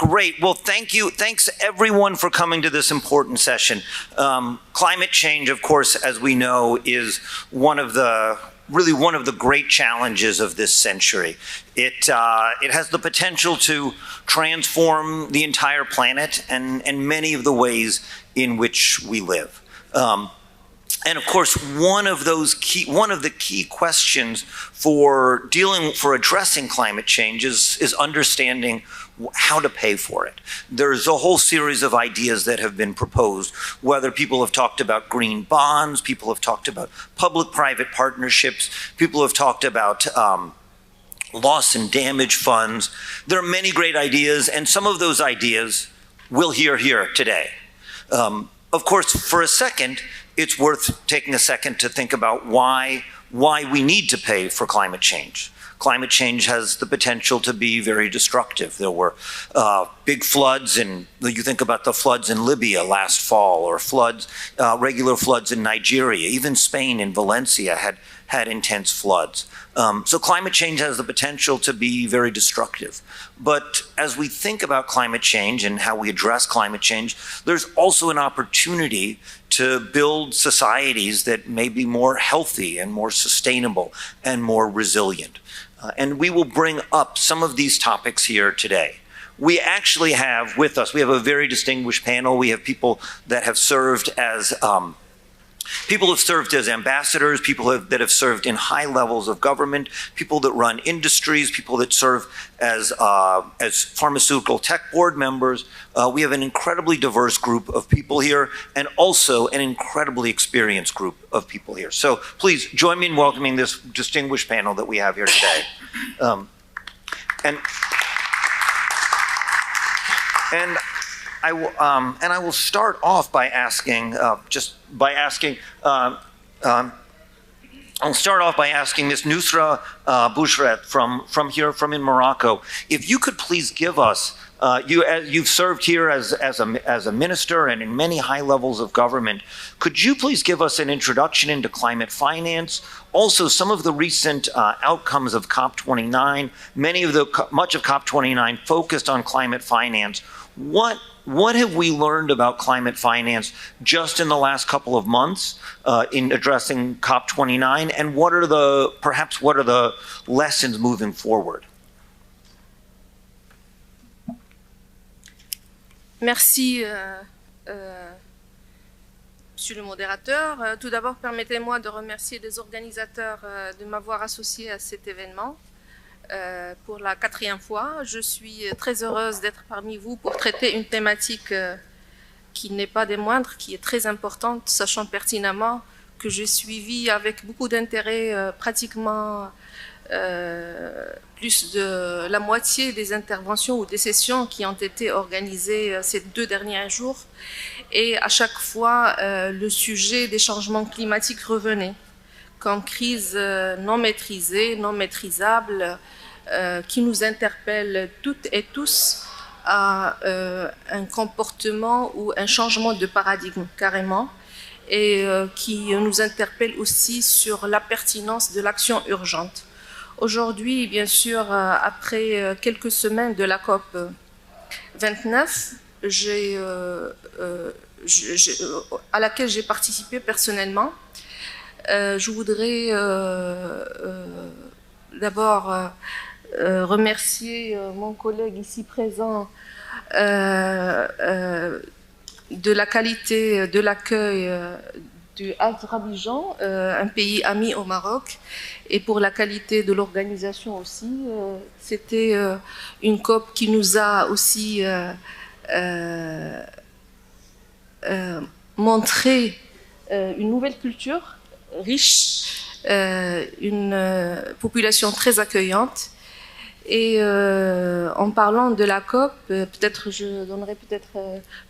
Great. Well, thank you. Thanks everyone for coming to this important session. Climate change, of course, as we know, is one of the great challenges of this century. It has the potential to transform the entire planet and many of the ways in which we live. And of course, one of the key questions for addressing climate change is understanding how to pay for it. There's a whole series of ideas that have been proposed, whether people have talked about green bonds, people have talked about public-private partnerships, people have talked about loss and damage funds. There are many great ideas, and some of those ideas we'll hear here today. Of course, for a second, it's worth taking a second to think about why we need to pay for climate change. Climate change has the potential to be very destructive. There were big floods, and you think about the floods in Libya last fall, or regular floods in Nigeria. Even Spain in Valencia had intense floods. So climate change has the potential to be very destructive. But as we think about climate change and how we address climate change, there's also an opportunity to build societies that may be more healthy and more sustainable and more resilient. And we will bring up some of these topics here today. We actually have with us, we have a very distinguished panel. We have people that have served as ambassadors, people that have served in high levels of government, people that run industries, people that serve as pharmaceutical tech board members. We have an incredibly diverse group of people here, and also an incredibly experienced group of people here. So please join me in welcoming this distinguished panel that we have here today. I will start off by asking, I'll start off by asking Ms. Nusra Bouchret from in Morocco, if you could please give us, you've served here as a minister and in many high levels of government. Could you please give us an introduction into climate finance? Also, some of the recent outcomes of COP29, much of COP29 focused on climate finance. What have we learned about climate finance just in the last couple of months in addressing COP29, and what are the lessons moving forward? Merci, Monsieur le modérateur. Tout d'abord, permettez-moi de remercier les organisateurs de m'avoir associé à cet événement. Pour la 4e fois, je suis très heureuse d'être parmi vous pour traiter une thématique qui n'est pas des moindres, qui est très importante, sachant pertinemment que j'ai suivi avec beaucoup d'intérêt pratiquement plus de la moitié des interventions ou des sessions qui ont été organisées ces 2 derniers jours. Et à chaque fois, le sujet des changements climatiques revenait comme crise non maîtrisée, non maîtrisable, qui nous interpelle toutes et tous à un comportement ou un changement de paradigme carrément, et qui nous interpelle aussi sur la pertinence de l'action urgente. Aujourd'hui, bien sûr, après quelques semaines de la COP 29, à laquelle j'ai participé personnellement, je voudrais d'abord remercier mon collègue ici présent de la qualité de l'accueil du Azerbaïdjan, un pays ami au Maroc, et pour la qualité de l'organisation aussi. C'était une COP qui nous a aussi montré une nouvelle culture riche, une population très accueillante. Et en parlant de la COP, peut-être je donnerai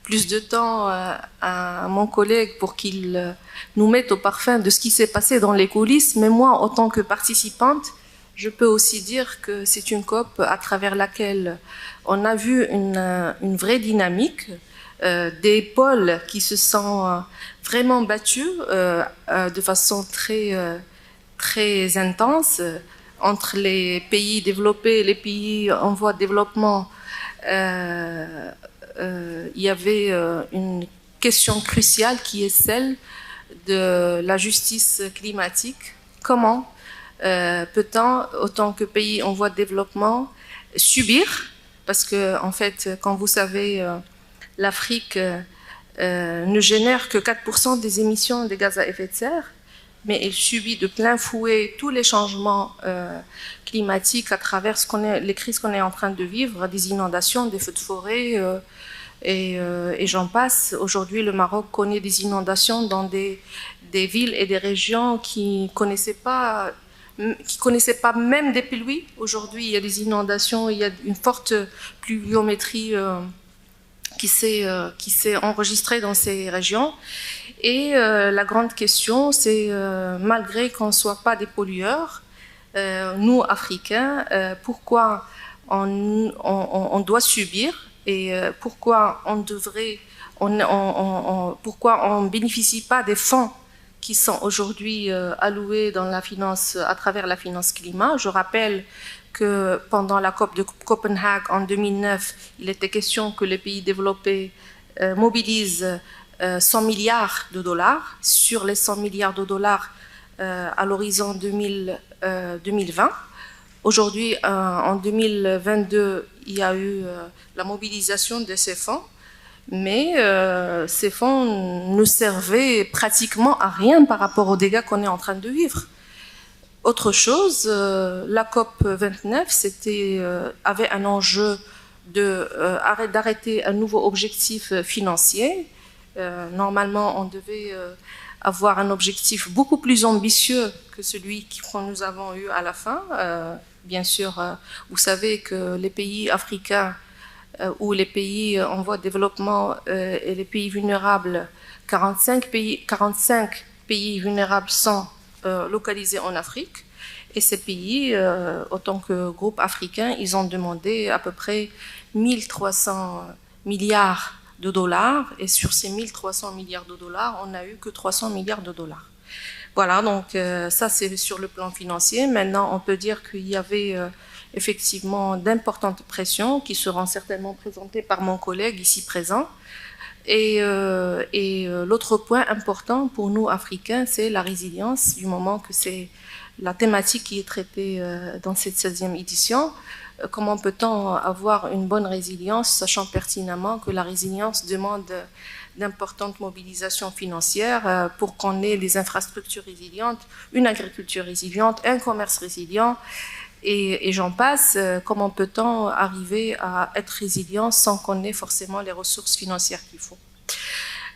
plus de temps à mon collègue pour qu'il nous mette au parfum de ce qui s'est passé dans les coulisses. Mais moi, en tant que participante, je peux aussi dire que c'est une COP à travers laquelle on a vu une vraie dynamique, des pôles qui se sont vraiment battus de façon très intense, entre les pays développés et les pays en voie de développement, il y avait une question cruciale qui est celle de la justice climatique. Comment peut-on, autant que pays en voie de développement, subir, parce que en fait, quand vous savez, l'Afrique ne génère que 4% des émissions de gaz à effet de serre, mais elle subit de plein fouet tous les changements climatiques à travers les crises qu'on est en train de vivre, des inondations, des feux de forêt, et j'en passe. Aujourd'hui, le Maroc connaît des inondations dans des villes et des régions qui connaissaient pas même des pluies. Aujourd'hui, il y a des inondations, il y a une forte pluviométrie qui s'est enregistrée dans ces régions. Et la grande question, c'est malgré qu'on ne soit pas des pollueurs, nous, Africains, pourquoi on doit subir et pourquoi pourquoi on ne bénéficie pas des fonds qui sont aujourd'hui alloués dans la finance, à travers la finance climat. Je rappelle que pendant la COP de Copenhague en 2009, il était question que les pays développés mobilisent 100 milliards de dollars. Sur les 100 milliards de dollars à l'horizon 2020. Aujourd'hui, en 2022, il y a eu la mobilisation de ces fonds, mais ces fonds ne servaient pratiquement à rien par rapport aux dégâts qu'on est en train de vivre. Autre chose, la COP 29 avait un enjeu d'arrêter un nouveau objectif financier. Normalement, on devait avoir un objectif beaucoup plus ambitieux que celui que nous avons eu à la fin. Bien sûr, vous savez que les pays africains ou les pays en voie de développement et les pays vulnérables, 45 pays vulnérables sont localisés en Afrique. Et ces pays, autant que groupe africain, ils ont demandé à peu près 1300 milliards de dollars. Et sur ces 1300 milliards de dollars, on n'a eu que 300 milliards de dollars. Voilà, donc ça c'est sur le plan financier. Maintenant, on peut dire qu'il y avait effectivement d'importantes pressions qui seront certainement présentées par mon collègue ici présent. Et l'autre point important pour nous, Africains, c'est la résilience, du moment que c'est la thématique qui est traitée dans cette 16e édition. Comment peut-on avoir une bonne résilience, sachant pertinemment que la résilience demande d'importantes mobilisations financières pour qu'on ait des infrastructures résilientes, une agriculture résiliente, un commerce résilient, et j'en passe. Comment peut-on arriver à être résilient sans qu'on ait forcément les ressources financières qu'il faut?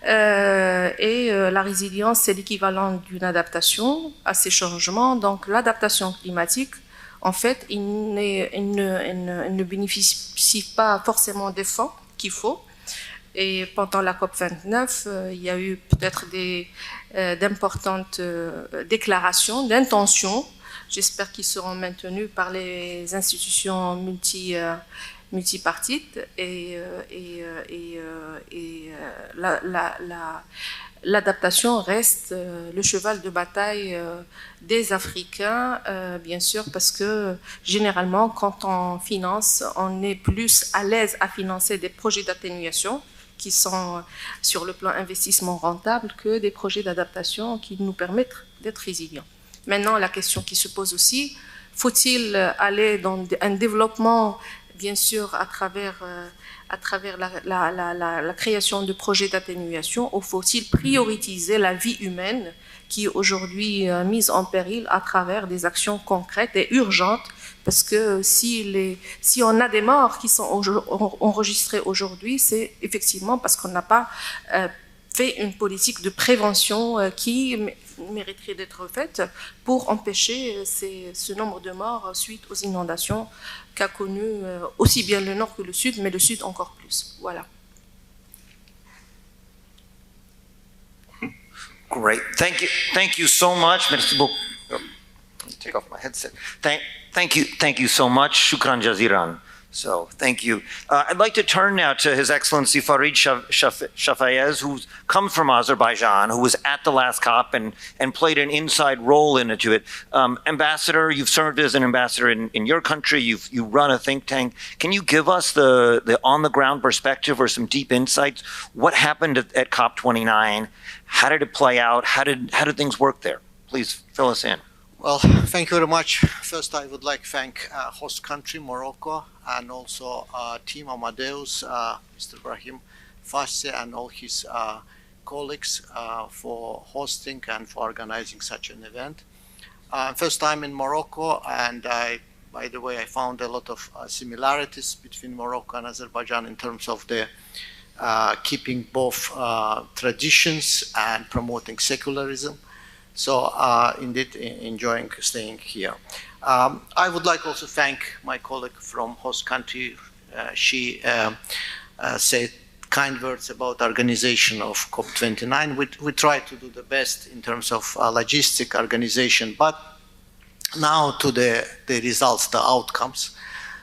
La résilience, c'est l'équivalent d'une adaptation à ces changements. Donc l'adaptation climatique, en fait, il ne bénéficie pas forcément des fonds qu'il faut. Et pendant la COP29, il y a eu peut-être d'importantes déclarations d'intention. J'espère qu'ils seront maintenus par les institutions multipartites. L'adaptation reste le cheval de bataille des Africains, bien sûr, parce que généralement, quand on finance, on est plus à l'aise à financer des projets d'atténuation qui sont sur le plan investissement rentable que des projets d'adaptation qui nous permettent d'être résilients. Maintenant, la question qui se pose aussi, faut-il aller dans un développement, bien sûr, à travers la création de projets d'atténuation, ou faut-il prioriser la vie humaine qui est aujourd'hui mise en péril à travers des actions concrètes et urgentes? Parce que si on a des morts qui sont enregistrées aujourd'hui, c'est effectivement parce qu'on n'a pas fait une politique de prévention qui mériterait d'être faite pour empêcher ce nombre de morts suite aux inondations qu'a connu aussi bien le nord que le sud, mais le sud encore plus. Voilà. Great. Thank you so much. Merci beaucoup. Take off my headset. Thank you so much. Shukran jaziran. So thank you. I'd like to turn now to His Excellency Farid Shafayez, who comes from Azerbaijan, who was at the last COP and played an inside role into it. Ambassador, you've served as an ambassador in your country. You run a think tank. Can you give us the on-the-ground perspective or some deep insights? What happened at COP29? How did it play out? How did things work there? Please fill us in. Well, thank you very much. First, I would like to thank host country, Morocco, and also Team Amadeus, Mr. Brahim Fassi, and all his colleagues for hosting and for organizing such an event. First time in Morocco, and by the way, I found a lot of similarities between Morocco and Azerbaijan in terms of the keeping both traditions and promoting secularism. So indeed enjoying staying here. I would like also thank my colleague from host country. She said kind words about organization of COP29. We try to do the best in terms of logistic organization, but now to the results, the outcomes.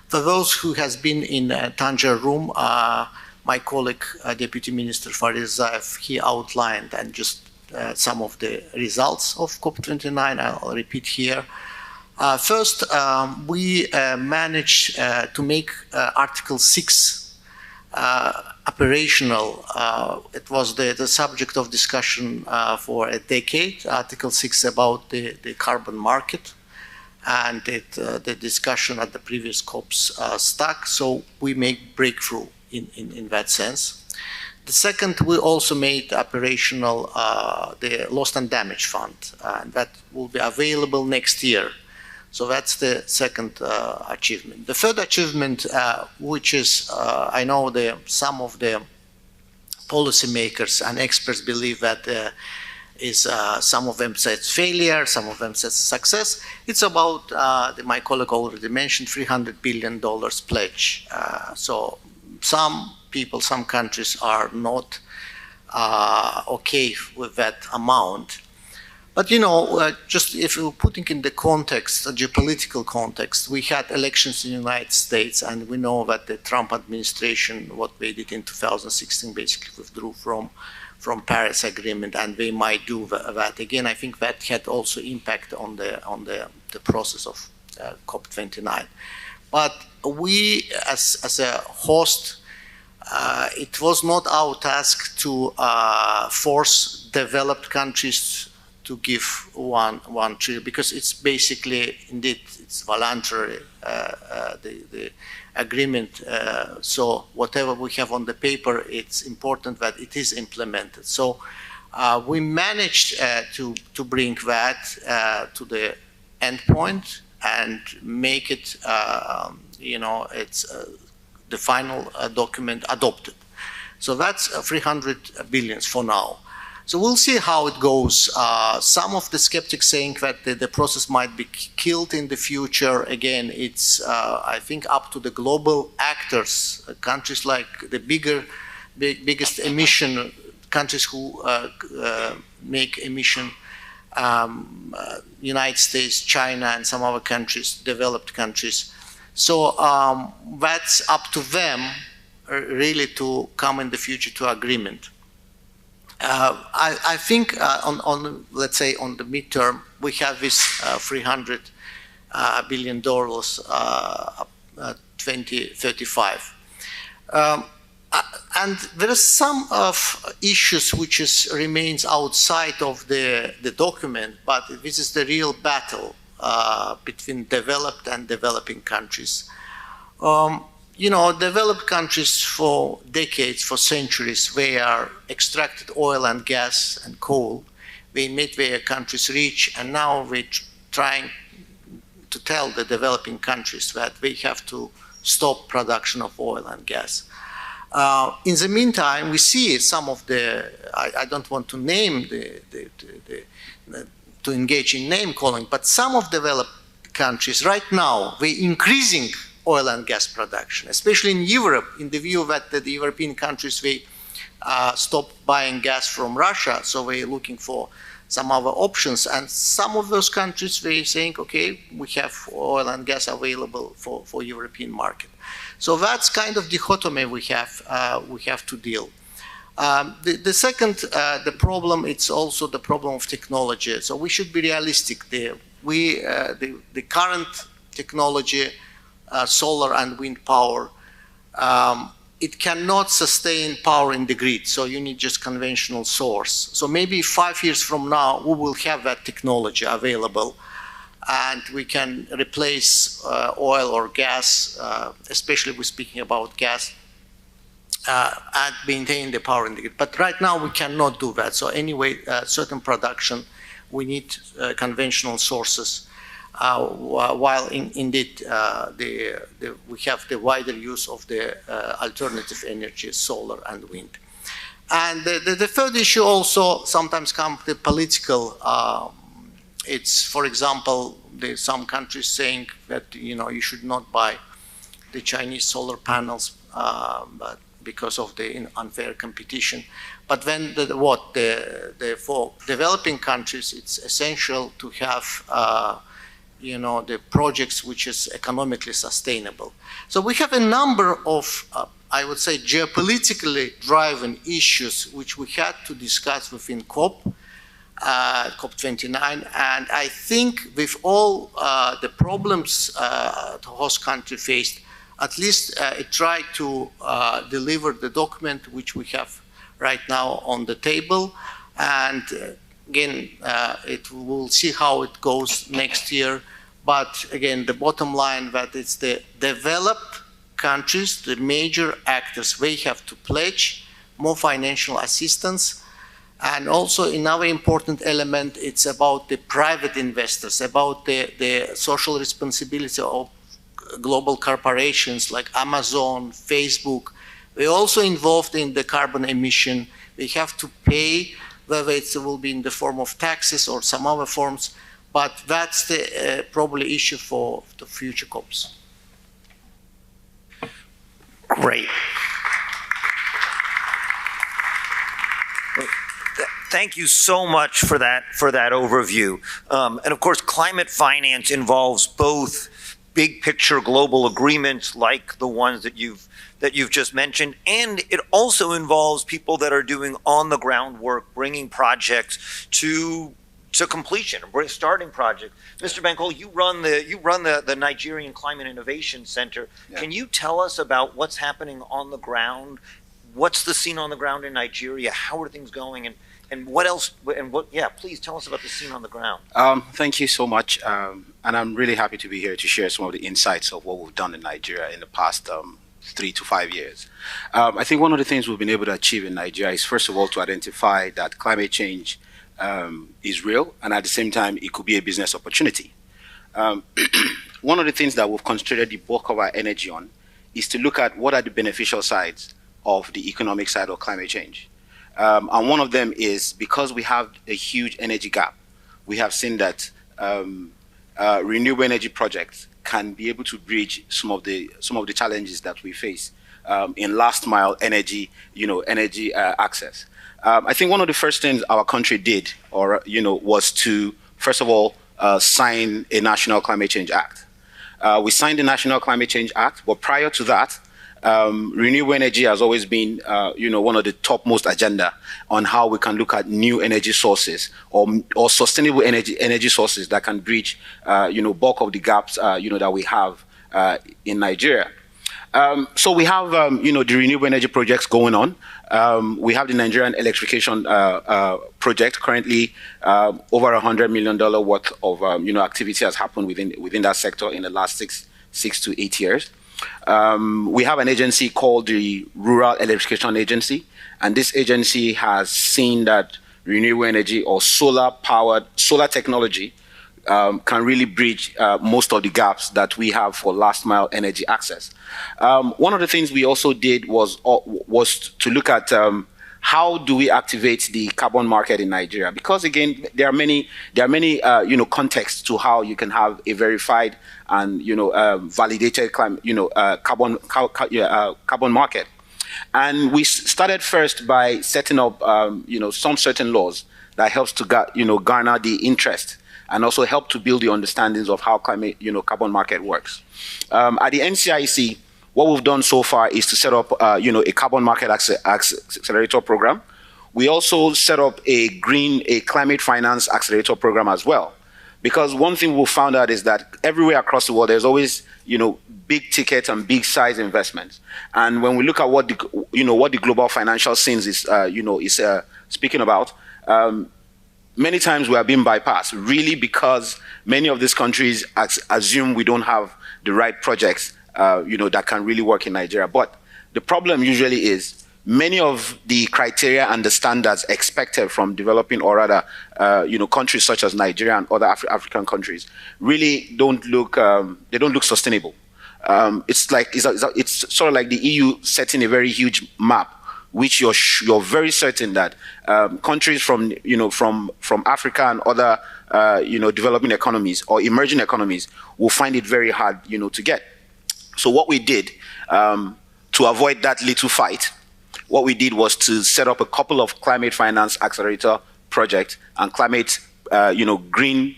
For those who has been in Tanger room, my colleague, Deputy Minister Farid Zaev, he outlined and just some of the results of COP29. I'll repeat here. First, we managed to make Article 6 operational. It was the subject of discussion for a decade, Article 6 about the carbon market, and the discussion at the previous COPs stuck, so we make breakthrough in that sense. The second, we also made operational the Lost and Damaged Fund, and that will be available next year. So that's the second achievement. The third achievement, which is, I know some of the policymakers and experts believe that is some of them said failure, some of them said success. It's about, my colleague already mentioned, $300 billion pledge. So some people, some countries are not okay with that amount. But you know, just if you're putting in the context, the geopolitical context, we had elections in the United States, and we know that the Trump administration, what they did in 2016, basically withdrew from Paris Agreement, and they might do that again. I think that had also impact on the process of COP29. But we, as a host, it was not our task to force developed countries to give one trillion, because it's basically, indeed, it's voluntary, the agreement. So whatever we have on the paper, it's important that it is implemented. So we managed to bring that to the end point and make it, you know, it's the final document adopted. So that's 300 billion for now. So we'll see how it goes. Some of the skeptics saying that the process might be killed in the future. Again, it's, I think, up to the global actors, countries like the biggest emission, countries who make emission, United States, China, and some other countries, developed countries. So that's up to them, really, to come in the future to agreement. I think on let's say on the midterm, we have this $300 billion 2035. And there are some of issues which remains outside of the document, but this is the real battle between developed and developing countries. You know, developed countries for decades, for centuries, they are extracted oil and gas and coal. They made their countries rich, and now we're trying to tell the developing countries that they have to stop production of oil and gas. In the meantime, we see some of the, I don't want to name to engage in name calling, but some of developed countries right now, they're increasing oil and gas production, especially in Europe, in the view that the European countries, they stop buying gas from Russia, so they're looking for some other options. And some of those countries, they're saying, okay, we have oil and gas available for European market. So that's kind of dichotomy we have to deal. The second, the problem, it's also the problem of technology. So we should be realistic. The current technology, solar and wind power, it cannot sustain power in the grid. So you need just conventional source. So maybe 5 years from now, we will have that technology available, and we can replace oil or gas, especially we're speaking about gas, and maintain the power in the grid. But right now we cannot do that. So anyway, certain production, we need conventional sources, while indeed we have the wider use of the alternative energy, solar and wind. And the third issue also sometimes comes the political. It's, for example, some countries saying that you should not buy the Chinese solar panels, but because of the unfair competition. But then for developing countries, it's essential to have the projects which is economically sustainable. So we have a number of, I would say, geopolitically driven issues which we had to discuss within COP29, and I think with all the problems the host country faced, at least it tried to deliver the document which we have right now on the table. And again, we'll see how it goes next year. But again, the bottom line that it's the developed countries, the major actors, they have to pledge more financial assistance. And also another important element, it's about the private investors, about the social responsibility of global corporations like Amazon, Facebook. We're also involved in the carbon emission. We have to pay, whether it will be in the form of taxes or some other forms, but that's the probably issue for the future COPs. Great. Thank you so much for that overview. And of course, climate finance involves both big picture global agreements like the ones that you've just mentioned, and it also involves people that are doing on the ground work, bringing projects to completion, starting projects. Mr. Bankole, you run the Nigerian Climate Innovation Center. Yeah. Can you tell us about what's happening on the ground? What's the scene on the ground in Nigeria? How are things going? And what else? Yeah, please tell us about the scene on the ground. Thank you so much. And I'm really happy to be here to share some of the insights of what we've done in Nigeria in the past 3 to 5 years. I think one of the things we've been able to achieve in Nigeria is, first of all, to identify that climate change is real, and at the same time, it could be a business opportunity. One of the things that we've concentrated the bulk of our energy on is to look at what are the beneficial sides of the economic side of climate change. And one of them is, because we have a huge energy gap, we have seen that renewable energy projects can be able to bridge some of the challenges that we face in last mile energy, energy access. I think one of the first things our country did, was to, first of all, sign a National Climate Change Act. We signed the National Climate Change Act, but prior to that, renewable energy has always been, one of the topmost agenda on how we can look at new energy sources or sustainable energy sources that can bridge, bulk of the gaps, that we have in Nigeria. So we have, the renewable energy projects going on. We have the Nigerian electrification project. Currently, over $100 million worth of, activity has happened within that sector in the last six to 8 years. We have an agency called the Rural Electrification Agency, and this agency has seen that renewable energy or solar technology can really bridge most of the gaps that we have for last mile energy access. One of the things we also did was to look at how do we activate the carbon market in Nigeria? Because again, there are many contexts to how you can have a verified and validated carbon market. And we started first by setting up some certain laws that helps to garner the interest and also help to build the understandings of how carbon market works. At the NCIC, what we've done so far is to set up, a carbon market accelerator program. We also set up a climate finance accelerator program as well. Because one thing we found out is that everywhere across the world, there's always, big ticket and big size investments. And when we look at what the global financial scene is, speaking about, many times we are being bypassed, really, because many of these countries assume we don't have the right projects, that can really work in Nigeria. But the problem usually is many of the criteria and the standards expected from developing, or rather, countries such as Nigeria and other African countries really don't look sustainable. It's sort of like the EU setting a very huge map, which you're very certain that countries from Africa and other developing economies or emerging economies will find it very hard to get. So what we did to avoid that little fight, what we did was to set up a couple of climate finance accelerator projects and climate green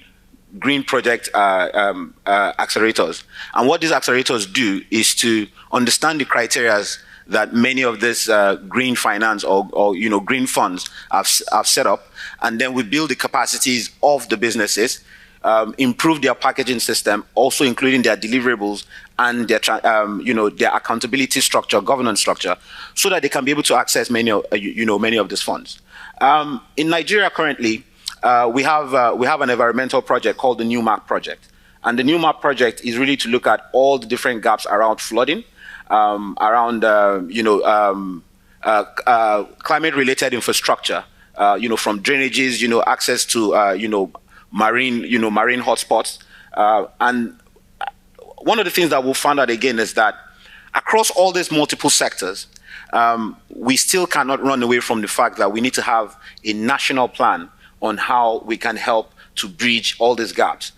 project accelerators. And what these accelerators do is to understand the criteria that many of these green finance or green funds have set up, and then we build the capacities of the businesses, improve their packaging system, also including their deliverables and their accountability structure, governance structure, so that they can be able to access many of these funds. In Nigeria currently, we have an environmental project called the New Map Project, and the New Map Project is really to look at all the different gaps around flooding, around climate-related infrastructure, from drainages, access to marine hotspots, and one of the things that we'll find out again is that across all these multiple sectors, we still cannot run away from the fact that we need to have a national plan on how we can help to bridge all these gaps.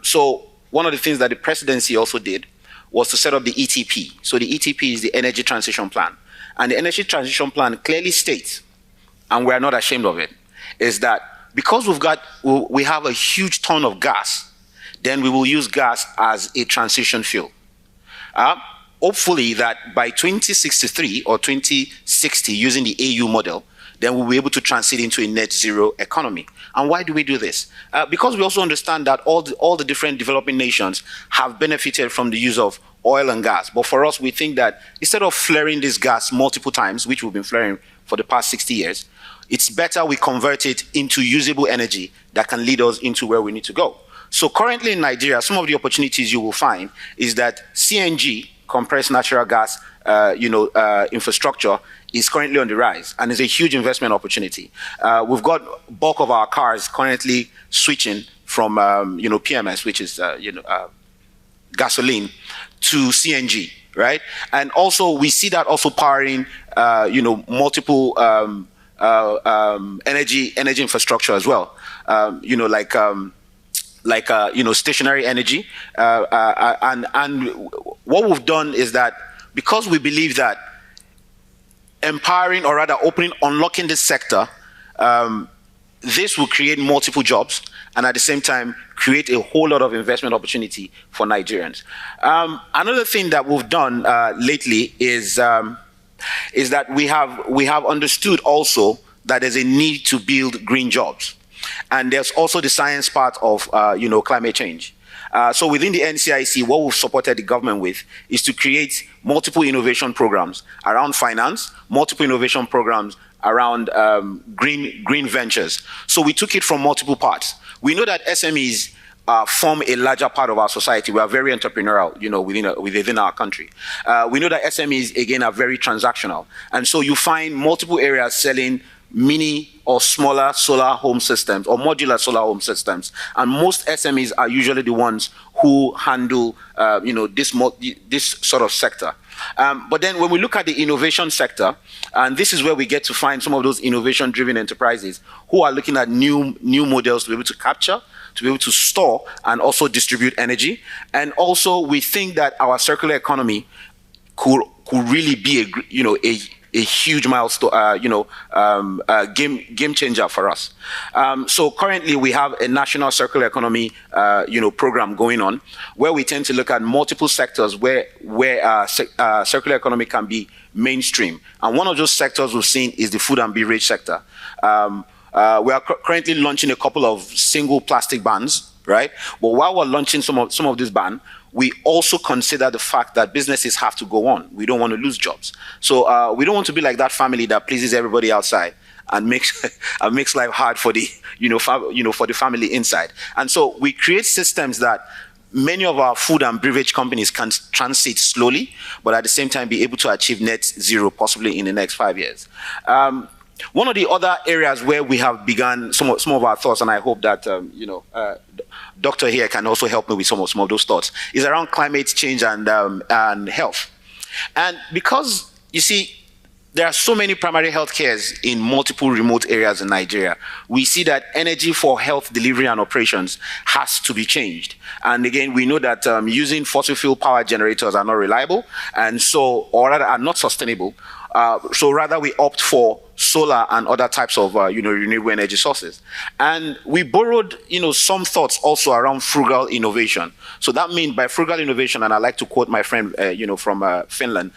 So one of the things that the presidency also did was to set up the ETP. So the ETP is the Energy Transition Plan. And the Energy Transition Plan clearly states, and we're not ashamed of it, is that because we have a huge ton of gas, then we will use gas as a transition fuel. Hopefully that by 2063 or 2060, using the AU model, then we'll be able to transit into a net zero economy. And why do we do this? Because we also understand that all the different developing nations have benefited from the use of oil and gas. But for us, we think that instead of flaring this gas multiple times, which we've been flaring for the past 60 years, it's better we convert it into usable energy that can lead us into where we need to go. So currently in Nigeria, some of the opportunities you will find is that CNG, compressed natural gas, infrastructure, is currently on the rise and is a huge investment opportunity. We've got bulk of our cars currently switching from PMS, which is gasoline, to CNG, right? And also we see that also powering multiple energy infrastructure as well. Stationary energy. And what we've done is that because we believe that empowering, or rather unlocking this sector, this will create multiple jobs and at the same time create a whole lot of investment opportunity for Nigerians. Another thing that we've done lately is that we have understood also that there's a need to build green jobs. And there's also the science part of climate change. So within the NCIC, what we've supported the government with is to create multiple innovation programs around finance, multiple innovation programs around green ventures. So we took it from multiple parts. We know that SMEs form a larger part of our society. We are very entrepreneurial, within our country. We know that SMEs, again, are very transactional. And so you find multiple areas selling mini or smaller solar home systems or modular solar home systems. And most SMEs are usually the ones who handle, this sort of sector. But then when we look at the innovation sector, and this is where we get to find some of those innovation-driven enterprises who are looking at new models to be able to capture, to be able to store and also distribute energy. And also we think that our circular economy could really be a huge milestone, game changer for us. So currently we have a national circular economy, program going on, where we tend to look at multiple sectors where circular economy can be mainstream. And one of those sectors we've seen is the food and beverage sector. We are currently launching a couple of single plastic bans, right? But while we're launching some of these bans, we also consider the fact that businesses have to go on. We don't want to lose jobs. So we don't want to be like that family that pleases everybody outside and makes life hard for the for the family inside. And so we create systems that many of our food and beverage companies can transit slowly, but at the same time be able to achieve net zero possibly in the next 5 years. One of the other areas where we have begun some of our thoughts, and I hope that Doctor here can also help me with some of those thoughts, is around climate change and health. And because you see, there are so many primary health cares in multiple remote areas in Nigeria, we see that energy for health delivery and operations has to be changed. And again, we know that using fossil fuel power generators are not reliable, and so, or rather are not sustainable. So rather we opt for solar and other types of renewable energy sources. And we borrowed some thoughts also around frugal innovation. So that means by frugal innovation, and I like to quote my friend from Finland,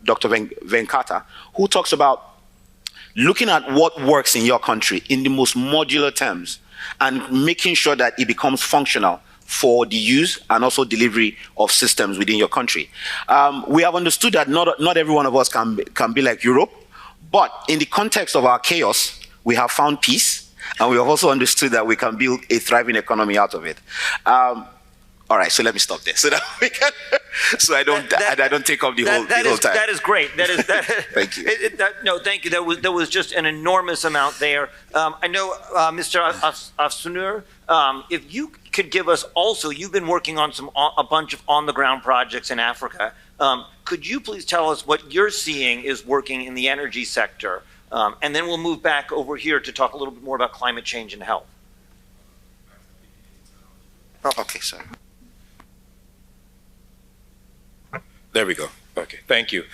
Dr. Venkata, who talks about looking at what works in your country in the most modular terms and making sure that it becomes functional for the use and also delivery of systems within your country. We have understood that not every one of us can be like Europe, but in the context of our chaos, we have found peace, and we have also understood that we can build a thriving economy out of it. All right, so let me stop there, so that we can, so I don't take up the whole time. That is great. Thank you. No, thank you. There was just an enormous amount there. I know, Mr. Afsunur, if you could give us also, you've been working on a bunch of on-the-ground projects in Africa. Could you please tell us what you're seeing is working in the energy sector? And then we'll move back over here to talk a little bit more about climate change and health. Oh, okay, sorry. There we go. Okay, thank you.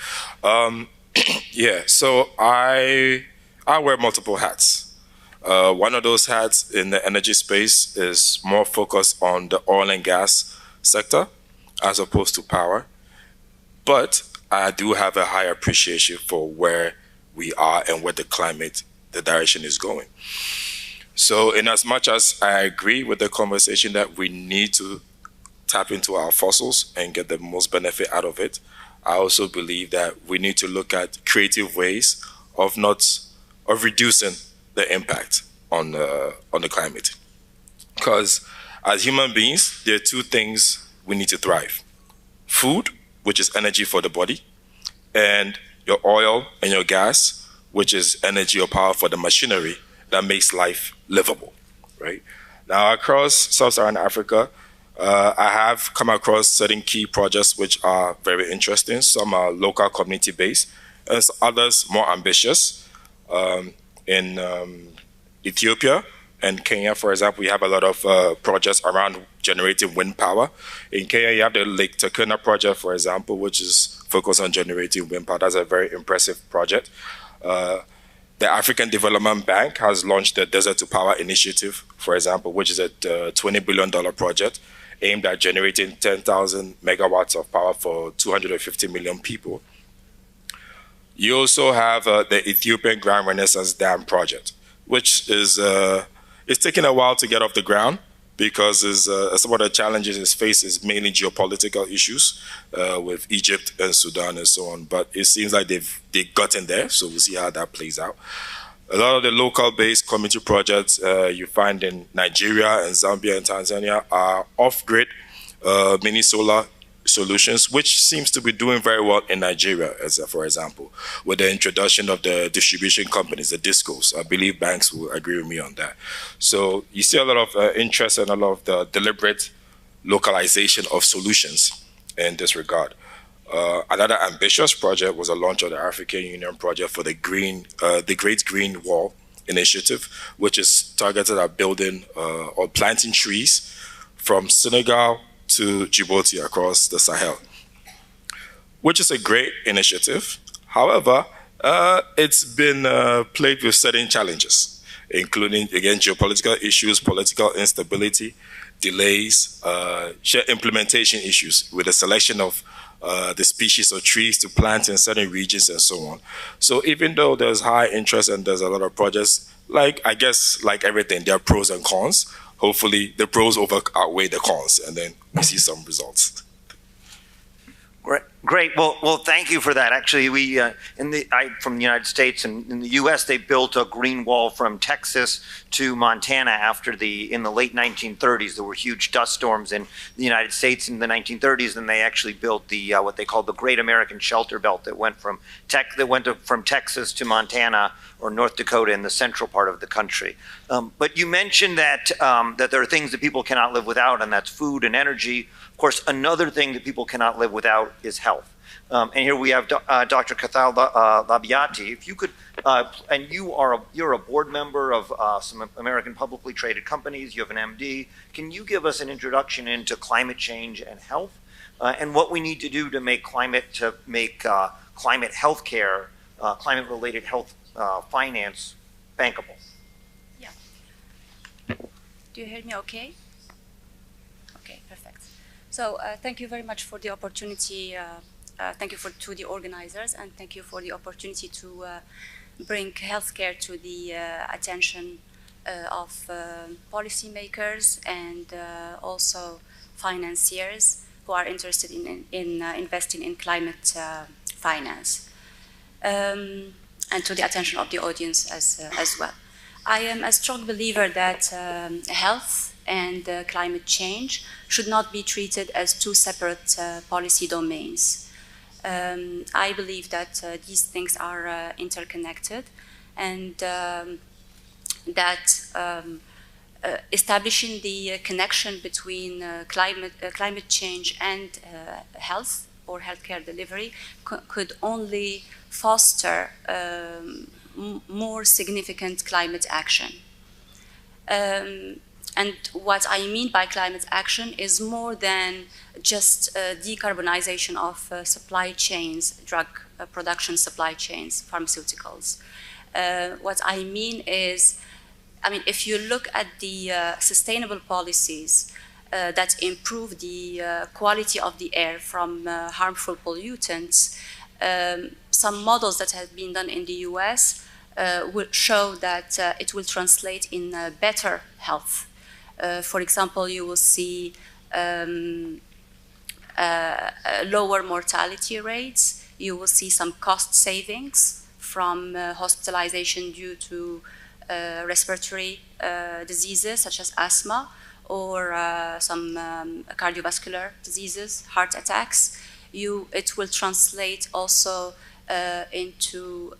Yeah, so I wear multiple hats. One of those hats in the energy space is more focused on the oil and gas sector as opposed to power. But I do have a high appreciation for where we are and where the direction is going. So in as much as I agree with the conversation that we need to tap into our fossils and get the most benefit out of it, I also believe that we need to look at creative ways of reducing the impact on the climate. Because as human beings, there are two things we need to thrive: food, which is energy for the body, and your oil and your gas, which is energy or power for the machinery that makes life livable, right? Now, across Sub-Saharan Africa, I have come across certain key projects which are very interesting. Some are local community-based, and others more ambitious. In Ethiopia and Kenya, for example, we have a lot of projects around generating wind power. In Kenya, you have the Lake Turkana project, for example, which is focused on generating wind power. That's a very impressive project. The African Development Bank has launched the Desert to Power Initiative, for example, which is a $20 billion project aimed at generating 10,000 megawatts of power for 250 million people. You also have the Ethiopian Grand Renaissance Dam project, which is it's taken a while to get off the ground because some of the challenges it faces mainly geopolitical issues with Egypt and Sudan and so on. But it seems like they've gotten there, so we'll see how that plays out. A lot of the local-based community projects you find in Nigeria and Zambia and Tanzania are off-grid mini solar solutions, which seems to be doing very well in Nigeria, for example, with the introduction of the distribution companies, the DISCOs. I believe banks will agree with me on that. So you see a lot of interest and a lot of the deliberate localization of solutions in this regard. Another ambitious project was the launch of the African Union project for the Great Green Wall Initiative, which is targeted at building or planting trees from Senegal to Djibouti across the Sahel, which is a great initiative. However, It's been plagued with certain challenges, including, again, geopolitical issues, political instability, delays, implementation issues with the selection of the species of trees to plant in certain regions and so on. So even though there's high interest and there's a lot of projects, I guess, like everything, there are pros and cons. Hopefully the pros outweigh the cons, and then we see some results. Great. Well, thank you for that. Actually, from the United States and in the U.S., they built a green wall from Texas to Montana in the late 1930s. There were huge dust storms in the United States in the 1930s, and they actually built the what they called the Great American Shelter Belt that went from Texas to Montana or North Dakota in the central part of the country. But you mentioned that that there are things that people cannot live without, and that's food and energy. Of course, another thing that people cannot live without is health. And here we have Dr. Cathal Labiati. If you could, and you're a board member of some American publicly traded companies. You have an MD. Can you give us an introduction into climate change and health, and what we need to do to make climate healthcare, climate-related health finance bankable? Yeah. Do you hear me okay? Okay, perfect. So thank you very much for the opportunity. Thank you to the organizers, and thank you for the opportunity to bring healthcare to the attention of policymakers and also financiers who are interested in investing in climate finance, and to the attention of the audience as well. I am a strong believer that health and climate change should not be treated as two separate policy domains. I believe that these things are interconnected, and that establishing the connection between climate change and health or healthcare delivery could only foster more significant climate action. And what I mean by climate action is more than just decarbonization of supply chains, drug production supply chains, pharmaceuticals. What I mean is, if you look at the sustainable policies that improve the quality of the air from harmful pollutants, some models that have been done in the US will show that it will translate in better health. For example, you will see lower mortality rates. You will see some cost savings from hospitalization due to respiratory diseases such as asthma or some cardiovascular diseases, heart attacks. It will translate also into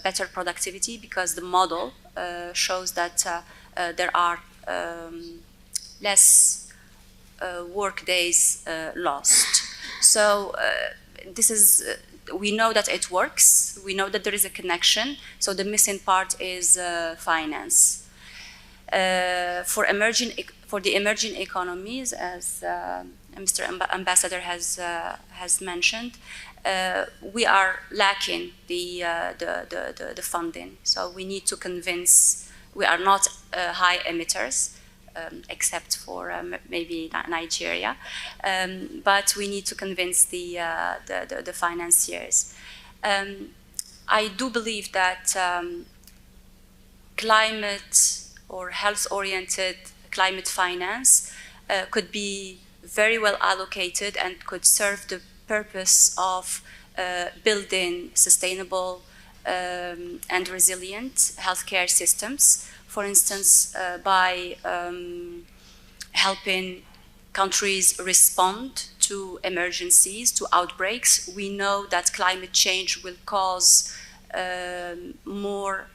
better productivity, because the model shows that there are less work days lost. So this is, we know that it works. We know that there is a connection. So the missing part is finance. For the emerging economies, as Mr. Ambassador has mentioned, we are lacking the funding. So we need to convince. We are not high emitters, except for maybe Nigeria, but we need to convince the financiers. I do believe that climate or health-oriented climate finance could be very well allocated and could serve the purpose of building sustainable and resilient healthcare systems. For instance, by helping countries respond to emergencies, to outbreaks. We know that climate change will cause more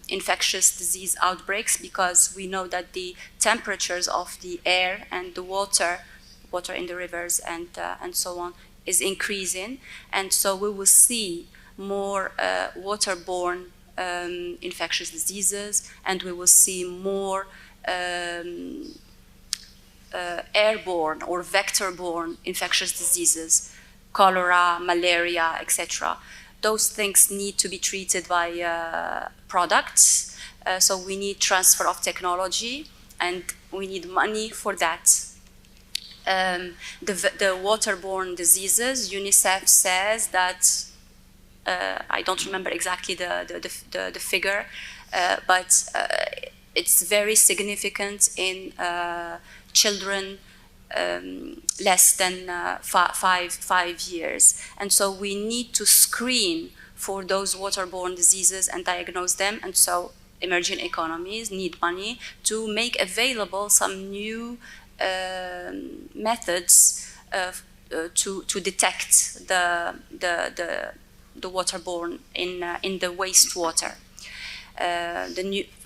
infectious disease outbreaks, because we know that the temperatures of the air and the water in the rivers and so on is increasing, and so we will see more waterborne infectious diseases, and we will see more airborne or vector-borne infectious diseases, cholera, malaria, etc. those things need to be treated by products. So we need transfer of technology, and we need money for that. The waterborne diseases, UNICEF says that, I don't remember exactly the figure, but it's very significant in children less than 5 years. And so we need to screen for those waterborne diseases and diagnose them. And so emerging economies need money to make available some new methods to detect the waterborne in the wastewater.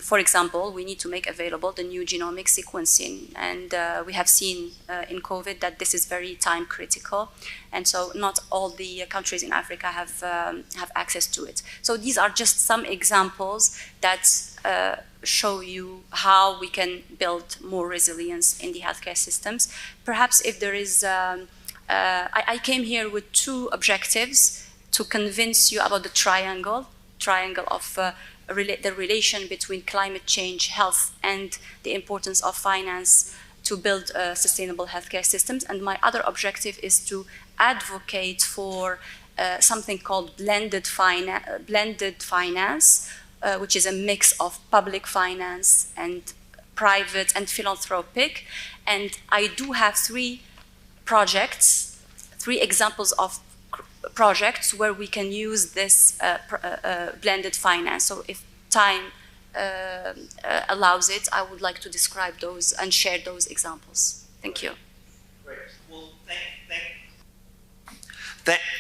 For example, we need to make available the new genomic sequencing, and we have seen in COVID that this is very time critical, and so not all the countries in Africa have access to it. So these are just some examples that show you how we can build more resilience in the healthcare systems. Perhaps if there is, I came here with 2 objectives to convince you about the triangle of the relation between climate change, health, and the importance of finance to build sustainable healthcare systems. And my other objective is to advocate for something called blended finance, which is a mix of public finance and private and philanthropic. And I do have 3 projects, 3 examples of projects where we can use this blended finance. So if time allows it, I would like to describe those and share those examples. Thank you. Great. Well,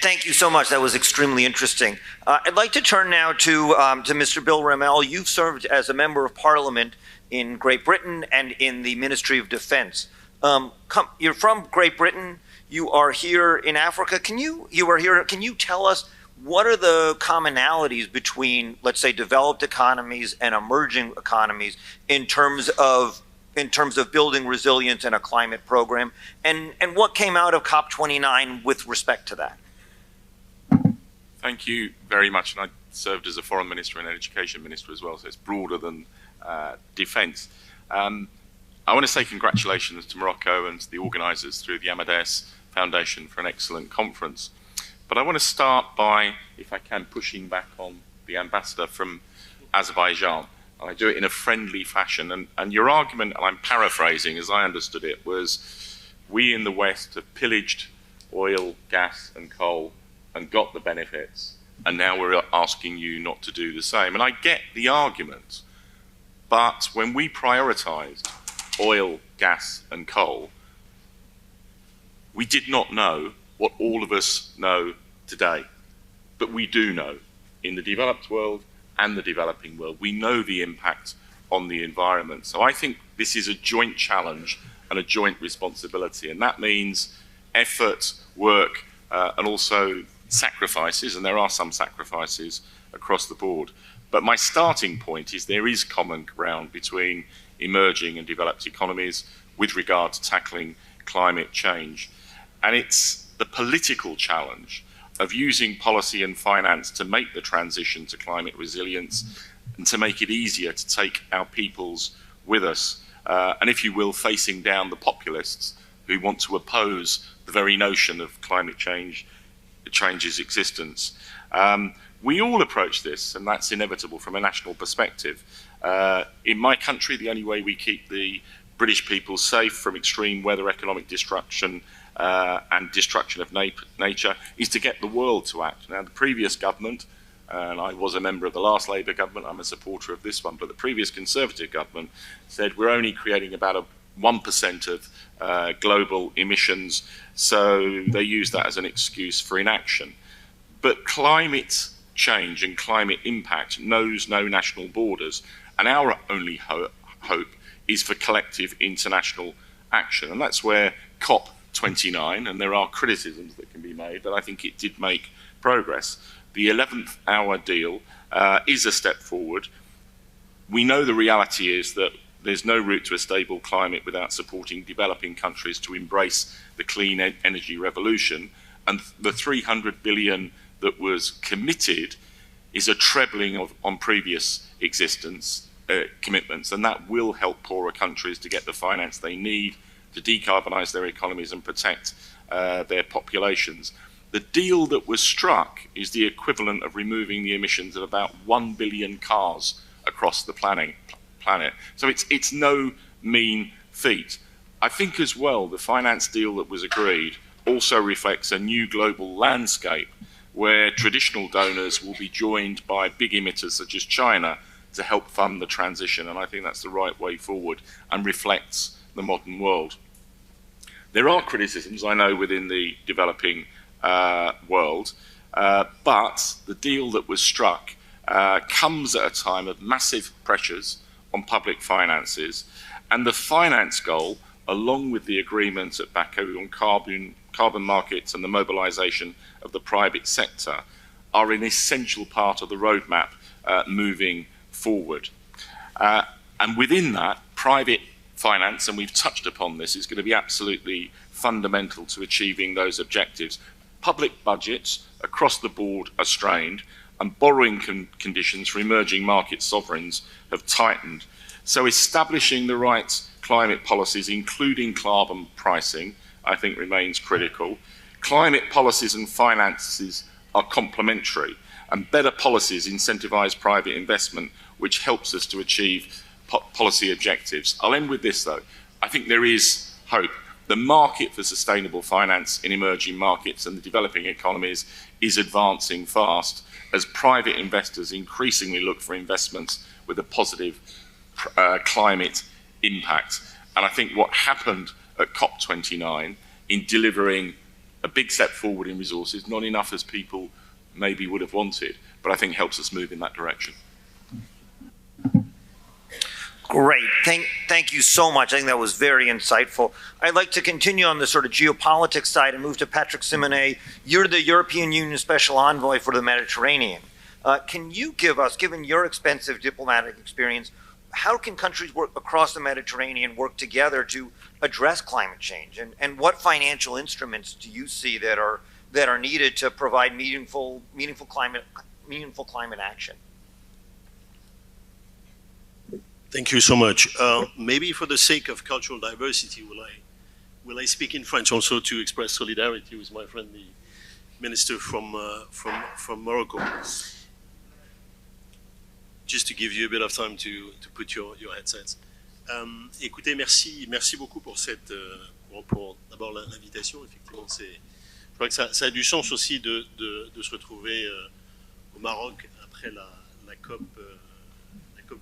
thank you so much. That was extremely interesting. I'd like to turn now to Mr. Bill Ramel. You've served as a member of Parliament in Great Britain and in the Ministry of Defense. You're from Great Britain. You are here in Africa. Can you tell us what are the commonalities between, let's say, developed economies and emerging economies in terms of building resilience in a climate program, and what came out of COP29 with respect to that? Thank you very much. And I served as a foreign minister and an education minister as well, so it's broader than defence. I want to say congratulations to Morocco and to the organisers through the Amadeus Foundation for an excellent conference. But I want to start by, if I can, pushing back on the ambassador from Azerbaijan. I do it in a friendly fashion. And your argument, and I'm paraphrasing as I understood it, was we in the West have pillaged oil, gas and coal and got the benefits, and now we're asking you not to do the same. And I get the argument, but when we prioritised oil, gas and coal, we did not know what all of us know today. But we do know in the developed world and the developing world. We know the impact on the environment. So I think this is a joint challenge and a joint responsibility. And that means effort, work, and also sacrifices. And there are some sacrifices across the board. But my starting point is there is common ground between emerging and developed economies with regard to tackling climate change. And it's the political challenge of using policy and finance to make the transition to climate resilience and to make it easier to take our peoples with us. And if you will, facing down the populists who want to oppose the very notion of climate change's existence. We all approach this, and that's inevitable from a national perspective. In my country, the only way we keep the British people safe from extreme weather, economic destruction, and destruction of nature is to get the world to act. Now, the previous government, and I was a member of the last Labour government, I'm a supporter of this one, but the previous Conservative government said we're only creating about 1% of global emissions, so they use that as an excuse for inaction. But climate change and climate impact knows no national borders, and our only hope is for collective international action. And that's where COP29, and there are criticisms that can be made, but I think it did make progress. The 11th hour deal is a step forward. We know the reality is that there's no route to a stable climate without supporting developing countries to embrace the clean energy revolution, and the $300 billion that was committed is a trebling on previous existence commitments, and that will help poorer countries to get the finance they need to decarbonise their economies and protect their populations. The deal that was struck is the equivalent of removing the emissions of about 1 billion cars across the planet. So it's no mean feat. I think as well the finance deal that was agreed also reflects a new global landscape where traditional donors will be joined by big emitters such as China to help fund the transition, and I think that's the right way forward and reflects the modern world. There are criticisms, I know, within the developing world, but the deal that was struck comes at a time of massive pressures on public finances, and the finance goal, along with the agreement at Baku on carbon markets and the mobilisation of the private sector, are an essential part of the roadmap moving forward. And within that, private finance, and we've touched upon this, is going to be absolutely fundamental to achieving those objectives. Public budgets across the board are strained, and borrowing conditions for emerging market sovereigns have tightened. So establishing the right climate policies, including carbon pricing, I think remains critical. Climate policies and finances are complementary, and better policies incentivise private investment, which helps us to achieve policy objectives. I'll end with this though. I think there is hope. The market for sustainable finance in emerging markets and the developing economies is advancing fast as private investors increasingly look for investments with a positive climate impact. And I think what happened at COP29 in delivering a big step forward in resources, not enough as people maybe would have wanted, but I think helps us move in that direction. Great. Thank you so much. I think that was very insightful. I'd like to continue on the sort of geopolitics side and move to Patrick Simonet. You're the European Union Special Envoy for the Mediterranean. Can you give us, given your extensive diplomatic experience, how can countries work across the Mediterranean work together to address climate change? And what financial instruments do you see that are needed to provide meaningful climate action? Thank you so much. Maybe for the sake of cultural diversity, will I speak in French also to express solidarity with my friend, the minister from Morocco? Just to give you a bit of time to put your headsets. Écoutez, merci beaucoup pour d'abord l'invitation. Effectivement, je crois que ça a du sens aussi de se retrouver au Maroc après la COP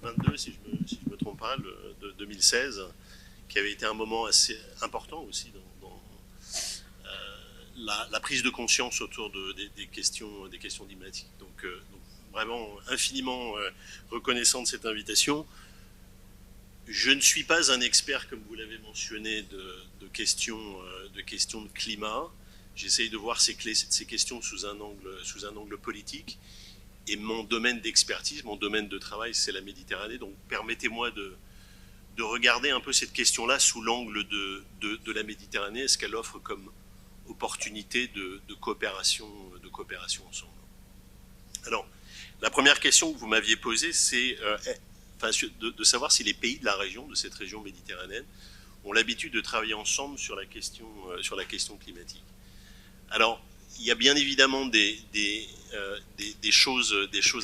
22, si je me trompe pas, de 2016, qui avait été un moment assez important aussi dans la prise de conscience autour des questions climatiques. Donc vraiment infiniment reconnaissant de cette invitation. Je ne suis pas un expert, comme vous l'avez mentionné, de questions de climat. J'essaye de voir ces questions sous un angle politique. Et mon domaine d'expertise, mon domaine de travail, c'est la Méditerranée. Donc permettez-moi de regarder un peu cette question-là sous l'angle de la Méditerranée. Est-ce qu'elle offre comme opportunité de coopération ensemble? Alors, la première question que vous m'aviez posée, c'est de savoir si les pays de la région, de cette région méditerranéenne, ont l'habitude de travailler ensemble sur la question climatique. Alors, il y a bien évidemment des choses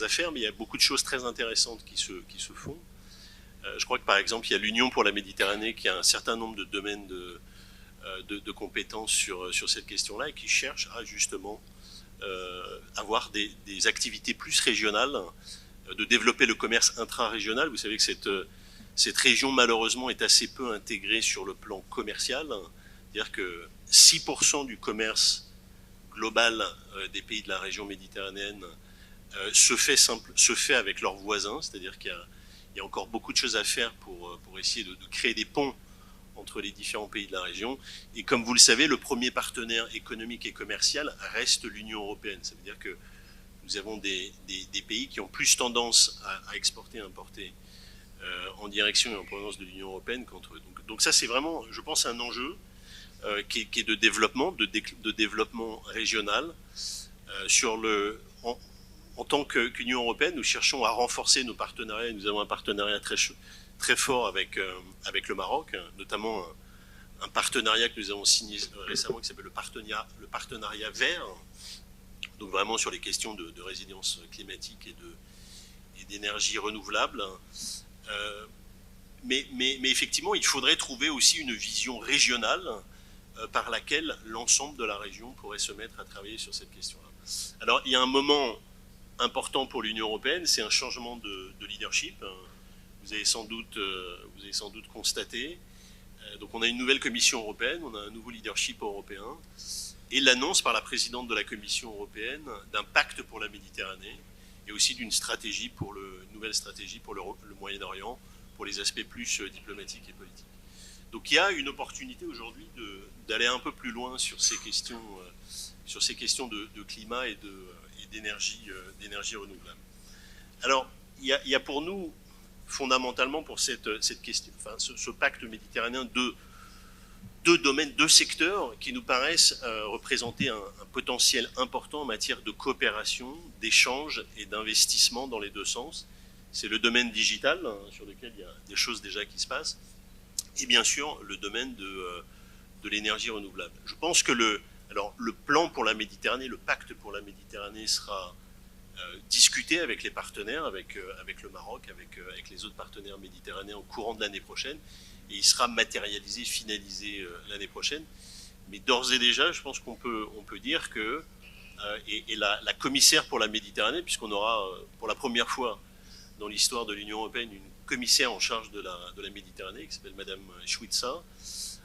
à faire, mais il y a beaucoup de choses très intéressantes qui se font. Je crois que par exemple, il y a l'Union pour la Méditerranée qui a un certain nombre de domaines de compétences sur cette question-là et qui cherche à justement avoir des activités plus régionales, de développer le commerce intra-régional. Vous savez que cette région malheureusement est assez peu intégrée sur le plan commercial, c'est-à-dire que 6% du commerce global des pays de la région méditerranéenne se fait avec leurs voisins, c'est-à-dire qu'il y a encore beaucoup de choses à faire pour essayer de créer des ponts entre les différents pays de la région. Et comme vous le savez, le premier partenaire économique et commercial reste l'Union européenne. Ça veut dire que nous avons des pays qui ont plus tendance à exporter et importer en direction et en provenance de l'Union européenne qu'entre eux. Donc ça, c'est vraiment, je pense, un enjeu qui est de développement régional. En tant qu'Union européenne, nous cherchons à renforcer nos partenariats. Nous avons un partenariat très fort avec le Maroc, notamment un partenariat que nous avons signé récemment qui s'appelle le partenariat vert, donc vraiment sur les questions de résilience climatique et d'énergie renouvelable. Mais effectivement, il faudrait trouver aussi une vision régionale par laquelle l'ensemble de la région pourrait se mettre à travailler sur cette question-là. Alors, il y a un moment important pour l'Union européenne, c'est un changement de leadership. Vous avez sans doute constaté. Donc, on a une nouvelle Commission européenne, on a un nouveau leadership européen, et l'annonce par la présidente de la Commission européenne d'un pacte pour la Méditerranée et aussi d'une nouvelle stratégie pour le Moyen-Orient, pour les aspects plus diplomatiques et politiques. Donc il y a une opportunité aujourd'hui d'aller un peu plus loin sur ces questions de climat et d'énergie renouvelable. Alors il y a pour nous fondamentalement pour cette question, enfin ce pacte méditerranéen, deux domaines, deux secteurs qui nous paraissent représenter un potentiel important en matière de coopération, d'échange et d'investissement dans les deux sens. C'est le domaine digital, sur lequel il y a des choses déjà qui se passent, et bien sûr le domaine de l'énergie renouvelable. Je pense que le plan pour la Méditerranée, le pacte pour la Méditerranée sera discuté avec les partenaires, avec le Maroc, avec les autres partenaires méditerranéens au courant de l'année prochaine, et il sera matérialisé, finalisé l'année prochaine. Mais d'ores et déjà, je pense qu'on peut dire que la commissaire pour la Méditerranée, puisqu'on aura pour la première fois dans l'histoire de l'Union européenne une commissaire en charge de la Méditerranée, qui s'appelle Madame Schwitza,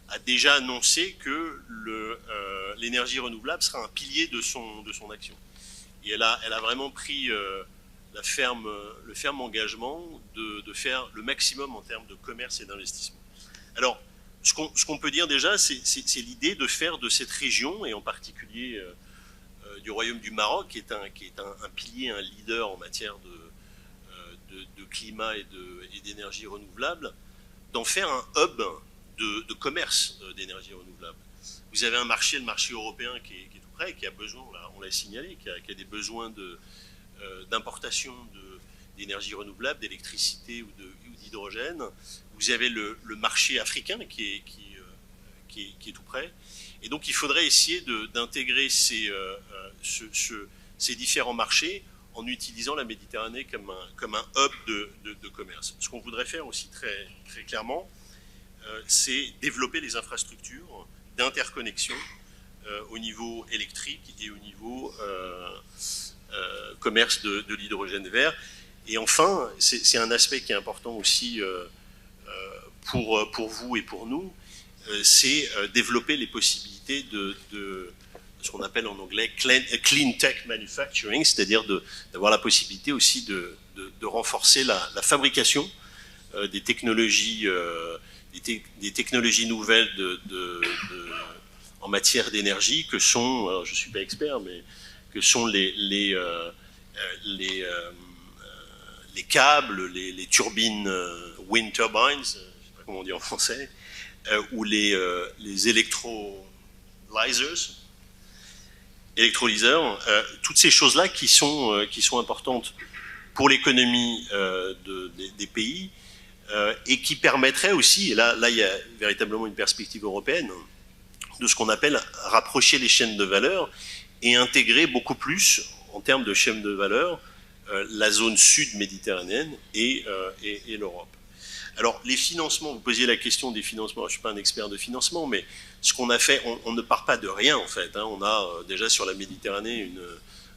a déjà annoncé que l'énergie renouvelable sera un pilier de son action. Et elle a vraiment pris le ferme engagement de faire le maximum en termes de commerce et d'investissement. Alors, ce qu'on peut dire déjà, c'est l'idée de faire de cette région, et en particulier du Royaume du Maroc, qui est un pilier, un leader en matière de climat et d'énergie renouvelable, d'en faire un hub de commerce d'énergie renouvelable. Vous avez le marché européen qui est tout près, qui a besoin, on l'a signalé, qui a des besoins d'importation d'énergie renouvelable, d'électricité ou d'hydrogène. Vous avez le marché africain qui est tout près. Et donc il faudrait essayer d'intégrer ces différents marchés en utilisant la Méditerranée comme un hub de commerce. Ce qu'on voudrait faire aussi très, très clairement, c'est développer les infrastructures d'interconnexion au niveau électrique et au niveau commerce de l'hydrogène vert. Et enfin, c'est un aspect qui est important aussi pour vous et pour nous, c'est développer les possibilités de ce qu'on appelle en anglais clean tech manufacturing, c'est-à-dire d'avoir la possibilité aussi de renforcer la fabrication des technologies nouvelles en matière d'énergie que sont, alors je ne suis pas expert, mais que sont les câbles, les turbines wind turbines, je ne sais pas comment on dit en français, ou les électrolyseurs, toutes ces choses-là qui sont importantes pour l'économie des pays et qui permettraient aussi, et là il y a véritablement une perspective européenne, de ce qu'on appelle rapprocher les chaînes de valeur et intégrer beaucoup plus, en termes de chaînes de valeur, la zone sud méditerranéenne et l'Europe. Alors, les financements, vous posiez la question des financements, je ne suis pas un expert de financement, mais ce qu'on a fait, on ne part pas de rien en fait. On a déjà sur la Méditerranée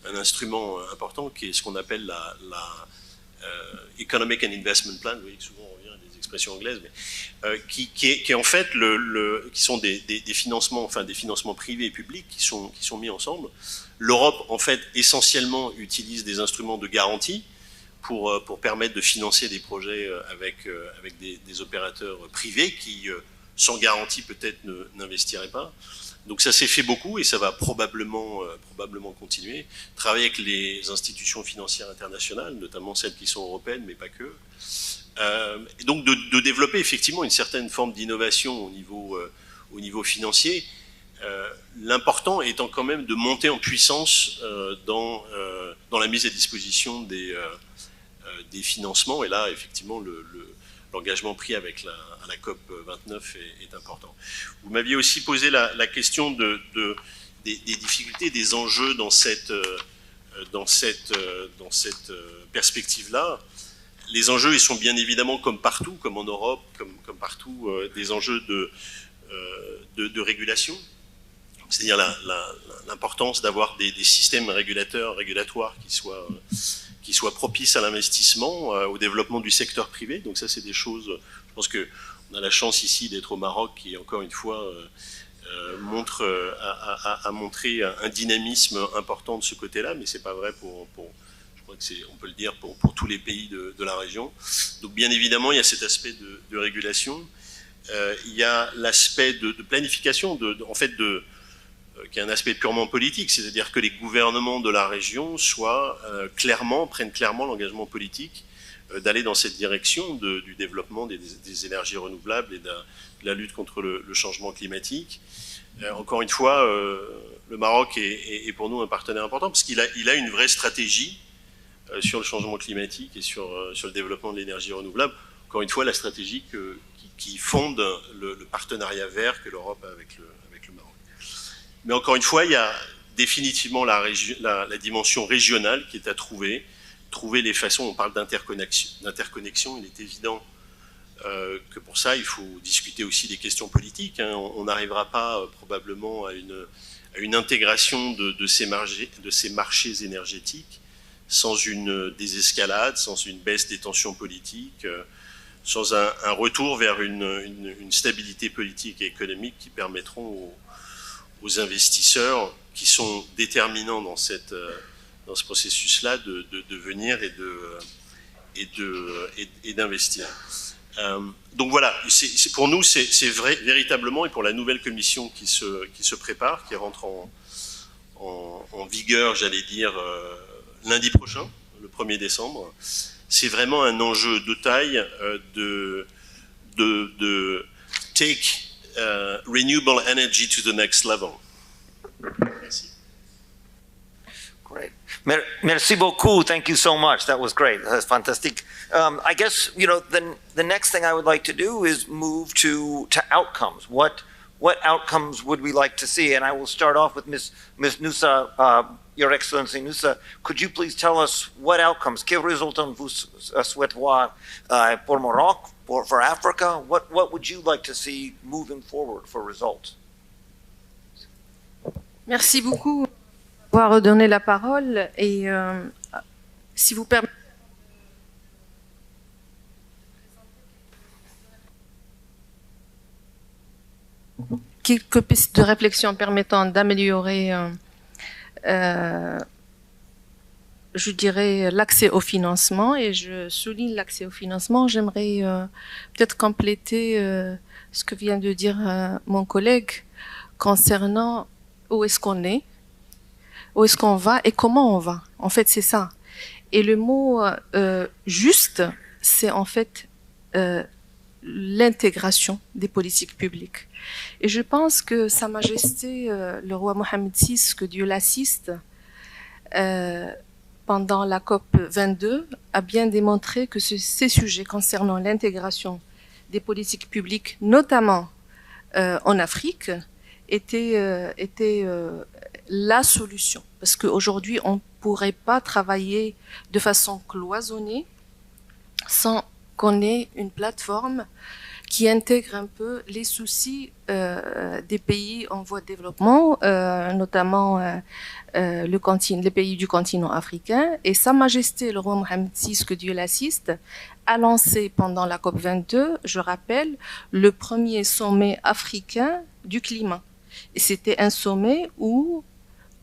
un instrument important qui est ce qu'on appelle la Economic and Investment Plan, vous voyez que souvent on revient à des expressions anglaises, mais qui est en fait qui sont des financements, enfin des financements privés et publics qui sont mis ensemble. L'Europe, en fait, essentiellement utilise des instruments de garantie pour permettre de financer des projets avec des opérateurs privés qui, sans garantie, peut-être n'investiraient pas. Donc ça s'est fait beaucoup et ça va probablement continuer. Travailler avec les institutions financières internationales, notamment celles qui sont européennes, mais pas que. Et donc de développer effectivement une certaine forme d'innovation au niveau financier. L'important étant quand même de monter en puissance dans la mise à disposition des financements. Et là, effectivement, l'engagement pris avec à la COP 29 est important. Vous m'aviez aussi posé la question des difficultés, des enjeux dans cette perspective-là. Les enjeux, ils sont bien évidemment comme partout, comme en Europe, comme partout, des enjeux de régulation. C'est-à-dire l'importance d'avoir des systèmes régulatoires qui soient propices à l'investissement, au développement du secteur privé. Donc ça, c'est des choses, je pense qu'on a la chance ici d'être au Maroc qui, encore une fois, a montré un dynamisme important de ce côté-là, mais c'est pas vrai je crois on peut le dire pour tous les pays de la région. Donc bien évidemment, il y a cet aspect de régulation. Il y a l'aspect de planification, qui est un aspect purement politique, c'est-à-dire que les gouvernements de la région prennent clairement l'engagement politique d'aller dans cette direction du développement des énergies renouvelables et de la lutte contre le changement climatique. Encore une fois, le Maroc est pour nous un partenaire important parce qu'il a une vraie stratégie sur le changement climatique et sur le développement de l'énergie renouvelable. Encore une fois, la stratégie qui fonde le partenariat vert que l'Europe a avec le Maroc. Mais encore une fois, il y a définitivement la dimension régionale qui est à trouver les façons, on parle d'interconnexion, il est évident que pour ça, il faut discuter aussi des questions politiques. On n'arrivera pas probablement à une intégration de ces marchés énergétiques sans une désescalade, sans une baisse des tensions politiques, sans un retour vers une stabilité politique et économique qui permettront aux investisseurs qui sont déterminants dans ce processus-là de venir et d'investir. Donc voilà, pour nous, c'est vrai, véritablement, et pour la nouvelle commission qui se prépare, qui rentre en vigueur, j'allais dire, lundi prochain, le 1er décembre, c'est vraiment un enjeu de taille de take renewable energy to the next level. Merci. Great. Merci beaucoup. Thank you so much. That was great. That's fantastic. I guess, the next thing I would like to do is move to outcomes. What outcomes would we like to see? And I will start off with Ms. Nusa, Your Excellency Nusa. Could you please tell us what outcomes, quels résultats vous souhaitez voir pour Maroc, for Africa? What would you like to see moving forward for results? Merci beaucoup d'avoir redonné la parole et si vous permettez quelques pistes de réflexion permettant d'améliorer, je dirais, l'accès au financement. Et je souligne l'accès au financement. J'aimerais peut-être compléter ce que vient de dire mon collègue concernant où est-ce qu'on est, où est-ce qu'on va et comment on va. En fait, c'est ça. Et le mot juste, c'est en fait l'intégration des politiques publiques. Et je pense que Sa Majesté, le roi Mohammed VI, que Dieu l'assiste, pendant la COP 22, a bien démontré que ces sujets concernant l'intégration des politiques publiques, notamment en Afrique, était la solution. Parce qu'aujourd'hui, on ne pourrait pas travailler de façon cloisonnée sans qu'on ait une plateforme qui intègre un peu les soucis des pays en voie de développement, notamment les pays du continent africain. Et Sa Majesté, le roi Mohammed VI, que Dieu l'assiste, a lancé pendant la COP22, je rappelle, le premier sommet africain du climat. Et c'était un sommet où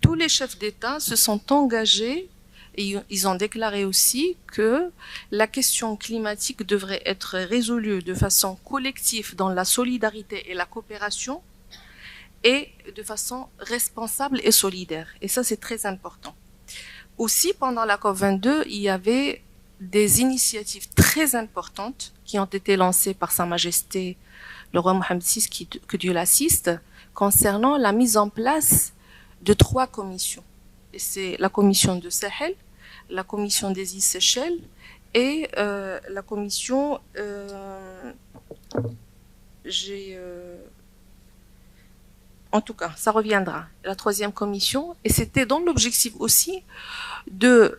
tous les chefs d'État se sont engagés et ils ont déclaré aussi que la question climatique devrait être résolue de façon collective dans la solidarité et la coopération et de façon responsable et solidaire. Et ça, c'est très important. Aussi, pendant la COP22, il y avait des initiatives très importantes qui ont été lancées par Sa Majesté, le roi Mohammed VI, que Dieu l'assiste, concernant la mise en place de 3 commissions. Et c'est la commission de Sahel, la commission des îles Seychelles et la commission... en tout cas, ça reviendra, la 3e commission. Et c'était dans l'objectif aussi de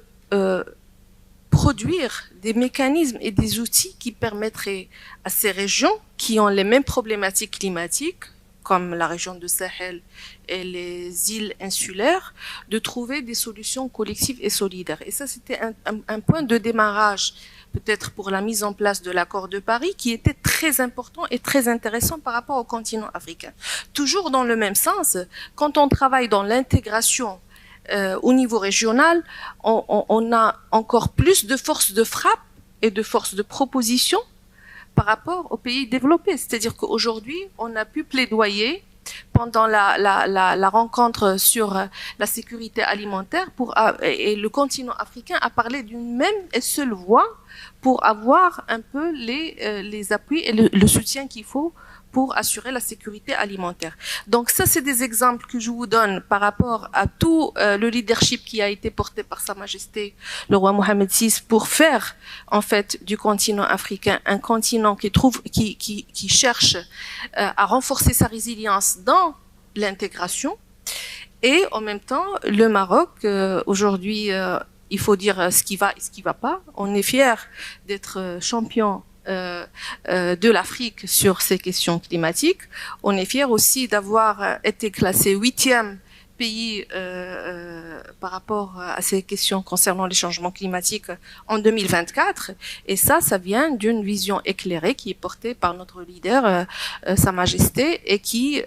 produire des mécanismes et des outils qui permettraient à ces régions qui ont les mêmes problématiques climatiques, comme la région de Sahel et les îles insulaires, de trouver des solutions collectives et solidaires. Et ça, c'était un point de démarrage, peut-être pour la mise en place de l'accord de Paris, qui était très important et très intéressant par rapport au continent africain. Toujours dans le même sens, quand on travaille dans l'intégration au niveau régional, on a encore plus de force de frappe et de force de proposition par rapport aux pays développés. C'est-à-dire qu'aujourd'hui, on a pu plaidoyer pendant la rencontre sur la sécurité alimentaire et le continent africain a parlé d'une même et seule voix pour avoir un peu les appuis et le soutien qu'il faut pour assurer la sécurité alimentaire. Donc ça, c'est des exemples que je vous donne par rapport à tout le leadership qui a été porté par Sa Majesté le roi Mohammed VI pour faire en fait du continent africain un continent qui cherche à renforcer sa résilience dans l'intégration. Et en même temps, le Maroc, aujourd'hui, il faut dire ce qui va et ce qui va pas. On est fiers d'être champion de l'Afrique sur ces questions climatiques. On est fiers aussi d'avoir été classé 8e pays par rapport à ces questions concernant les changements climatiques en 2024. Et ça vient d'une vision éclairée qui est portée par notre leader, Sa Majesté, et qui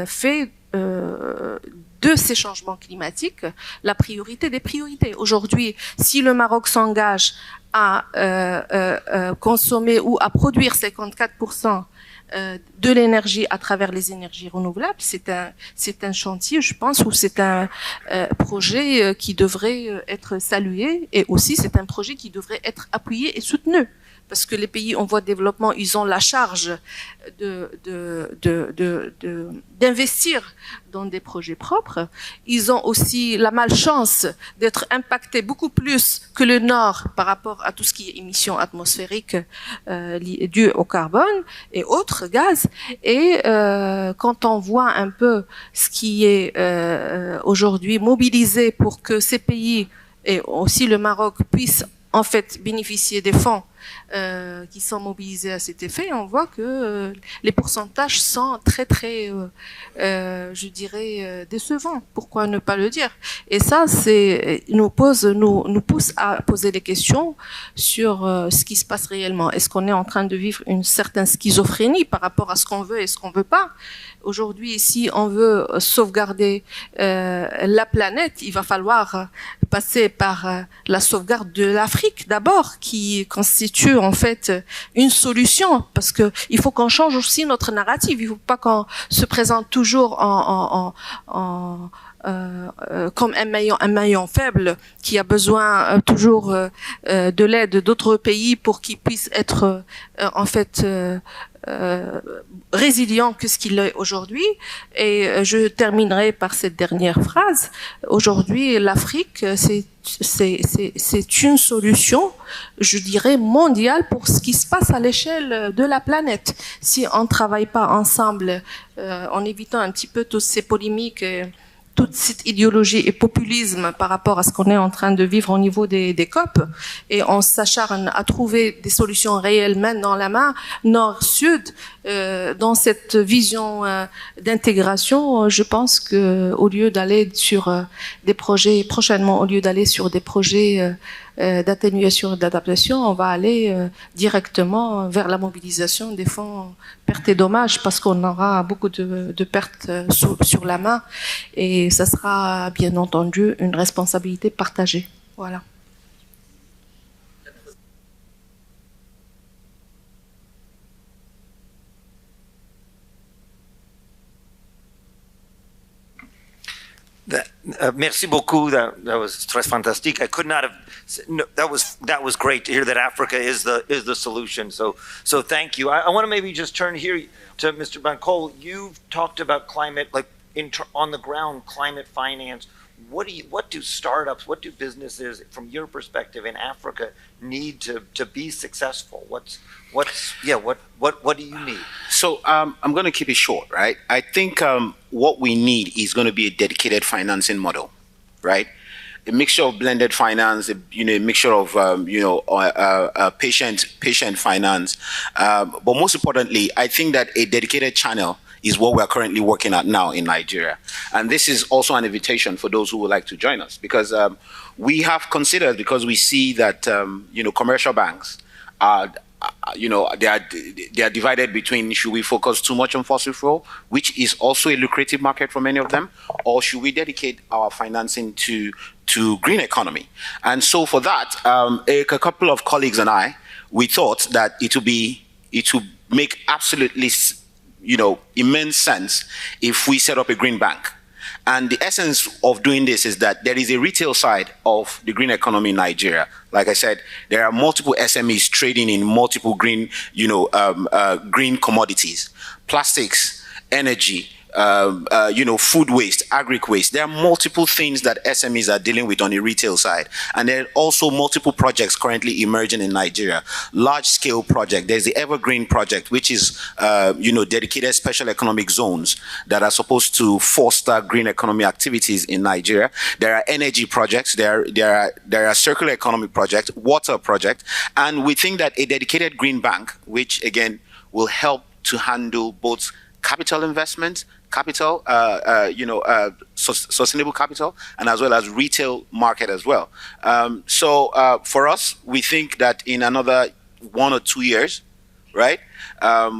fait de ces changements climatiques la priorité des priorités. Aujourd'hui, si le Maroc s'engage à consommer ou à produire 54% de l'énergie à travers les énergies renouvelables, c'est un chantier, je pense, ou c'est un projet qui devrait être salué, et aussi c'est un projet qui devrait être appuyé et soutenu. Parce que les pays en voie de développement, ils ont la charge d'investir dans des projets propres. Ils ont aussi la malchance d'être impactés beaucoup plus que le Nord par rapport à tout ce qui est émissions atmosphériques dues au carbone et autres gaz. Et quand on voit un peu ce qui est aujourd'hui mobilisé pour que ces pays et aussi le Maroc puissent en fait bénéficier des fonds qui sont mobilisés à cet effet, on voit que les pourcentages sont très je dirais décevants. Pourquoi ne pas le dire? Et ça, nous pousse à poser des questions sur ce qui se passe réellement. Est-ce qu'on est en train de vivre une certaine schizophrénie par rapport à ce qu'on veut et ce qu'on veut pas? Aujourd'hui, si on veut sauvegarder la planète, il va falloir passer par la sauvegarde de l'Afrique d'abord, qui constitue en fait une solution, parce que il faut qu'on change aussi notre narrative. Il ne faut pas qu'on se présente toujours comme un maillon faible qui a besoin toujours de l'aide d'autres pays pour qu'ils puissent être en fait résilient que ce qu'il est aujourd'hui. Et je terminerai par cette dernière phrase. Aujourd'hui, l'Afrique, c'est une solution, je dirais, mondiale pour ce qui se passe à l'échelle de la planète. Si on ne travaille pas ensemble, en évitant un petit peu toutes ces polémiques, toute cette idéologie et populisme par rapport à ce qu'on est en train de vivre au niveau des COP, et on s'acharne à trouver des solutions réelles main dans la main, nord-sud, dans cette vision d'intégration, je pense que au lieu d'aller sur des projets prochainement, au lieu d'aller sur des projets d'atténuation et d'adaptation, on va aller directement vers la mobilisation des fonds pertes et dommages, parce qu'on aura beaucoup de pertes sur la main, et ça sera bien entendu une responsabilité partagée. Voilà. Merci beaucoup. That was très fantastique. I could not have. No, that was great to hear that Africa is the solution. So thank you. I want to maybe just turn here to Mr. Bancol. You've talked about climate, like on the ground, climate finance. What do startups, what do businesses, from your perspective in Africa, need to be successful? What do you need? So I'm going to keep it short, right? I think what we need is going to be a dedicated financing model, right? A mixture of blended finance, a mixture of patient finance, but most importantly, I think that a dedicated channel is what we are currently working at now in Nigeria. And this is also an invitation for those who would like to join us, because we have considered, because we see that commercial banks are they are divided between, should we focus too much on fossil fuel, which is also a lucrative market for many of them, or should we dedicate our financing to green economy? And so for that, a couple of colleagues and I, we thought that it would make absolutely immense sense if we set up a green bank. And the essence of doing this is that there is a retail side of the green economy in Nigeria. Like I said, there are multiple SMEs trading in multiple green, green commodities, plastics, energy, food waste, agric waste. There are multiple things that SMEs are dealing with on the retail side. And there are also multiple projects currently emerging in Nigeria. Large-scale project. There's the Evergreen project, which is, dedicated special economic zones that are supposed to foster green economy activities in Nigeria. There are energy projects. There are circular economy projects, water projects. And we think that a dedicated green bank, which, again, will help to handle both capital investment, sustainable capital, and as well as retail market as well. So for us, we think that in another 1 or 2 years, right,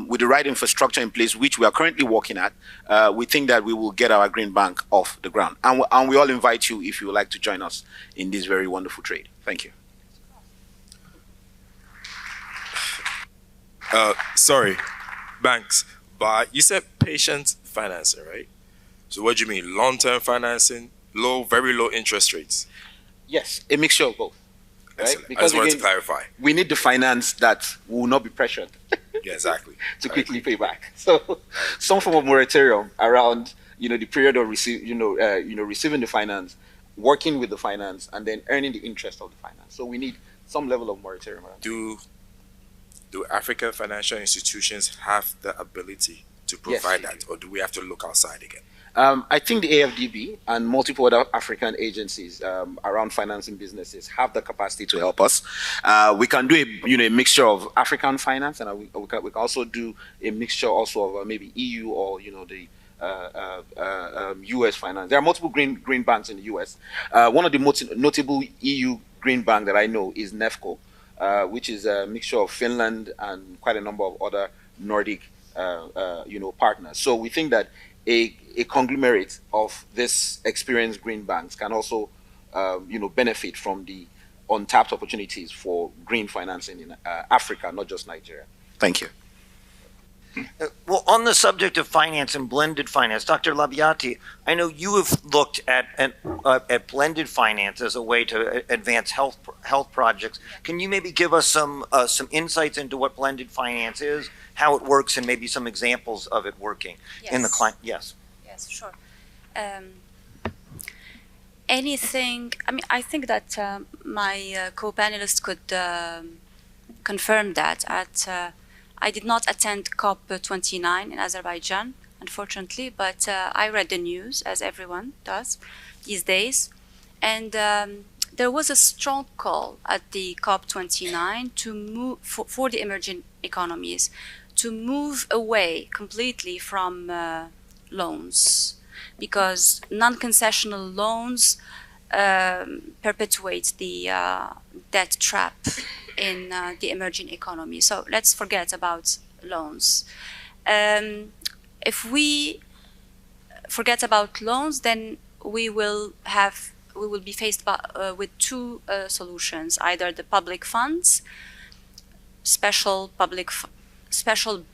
with the right infrastructure in place, which we are currently working at, we think that we will get our green bank off the ground. And we all invite you, if you would like to join us in this very wonderful trade. Thank you. Sorry, banks. But you said patient financing, right? So what do you mean? Long-term financing, very low interest rates? Yes, a mixture of both. Right? Excellent. Because I just wanted to clarify. We need the finance that will not be pressured. Yeah, exactly. to quickly pay back. So some form of moratorium around, the period of receiving the finance, working with the finance, and then earning the interest of the finance. So we need some level of moratorium around. Do African financial institutions have the ability to provide that, or do we have to look outside again? I think the AFDB and multiple other African agencies around financing businesses have the capacity to help us. We can do a mixture of African finance, and we can also do a mixture also of maybe EU or the US finance. There are multiple green banks in the US. One of the most notable EU green bank that I know is NEFCO, which is a mixture of Finland and quite a number of other Nordic, partners. So we think that a conglomerate of this experienced green banks can also, benefit from the untapped opportunities for green financing in Africa, not just Nigeria. Thank you. Well, on the subject of finance and blended finance, Dr. Labiati, I know you have looked at blended finance as a way to advance health projects. Can you maybe give us some insights into what blended finance is, how it works, and maybe some examples of it working in the client? Yes. Yes, sure. I think that my co-panelists could confirm that I did not attend COP29 in Azerbaijan, unfortunately, but I read the news, as everyone does these days. And there was a strong call at the COP29 to move, for the emerging economies, to move away completely from loans, because non-concessional loans perpetuate the debt trap in the emerging economy. So let's forget about loans. If we forget about loans, then we will be faced with two solutions: either the public funds, special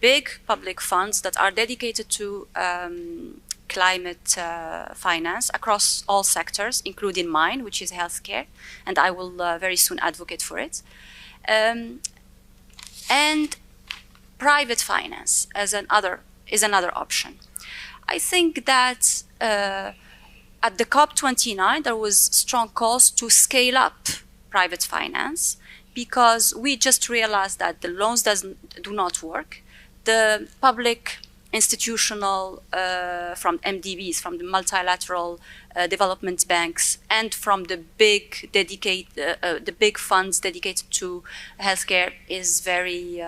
big public funds that are dedicated to climate finance across all sectors, including mine, which is healthcare, and I will very soon advocate for it. And private finance is another option. I think that at the COP29 there was strong calls to scale up private finance, because we just realized that the loans do not work. The public institutional from MDBs, from the multilateral development banks, and from the big funds dedicated to healthcare is very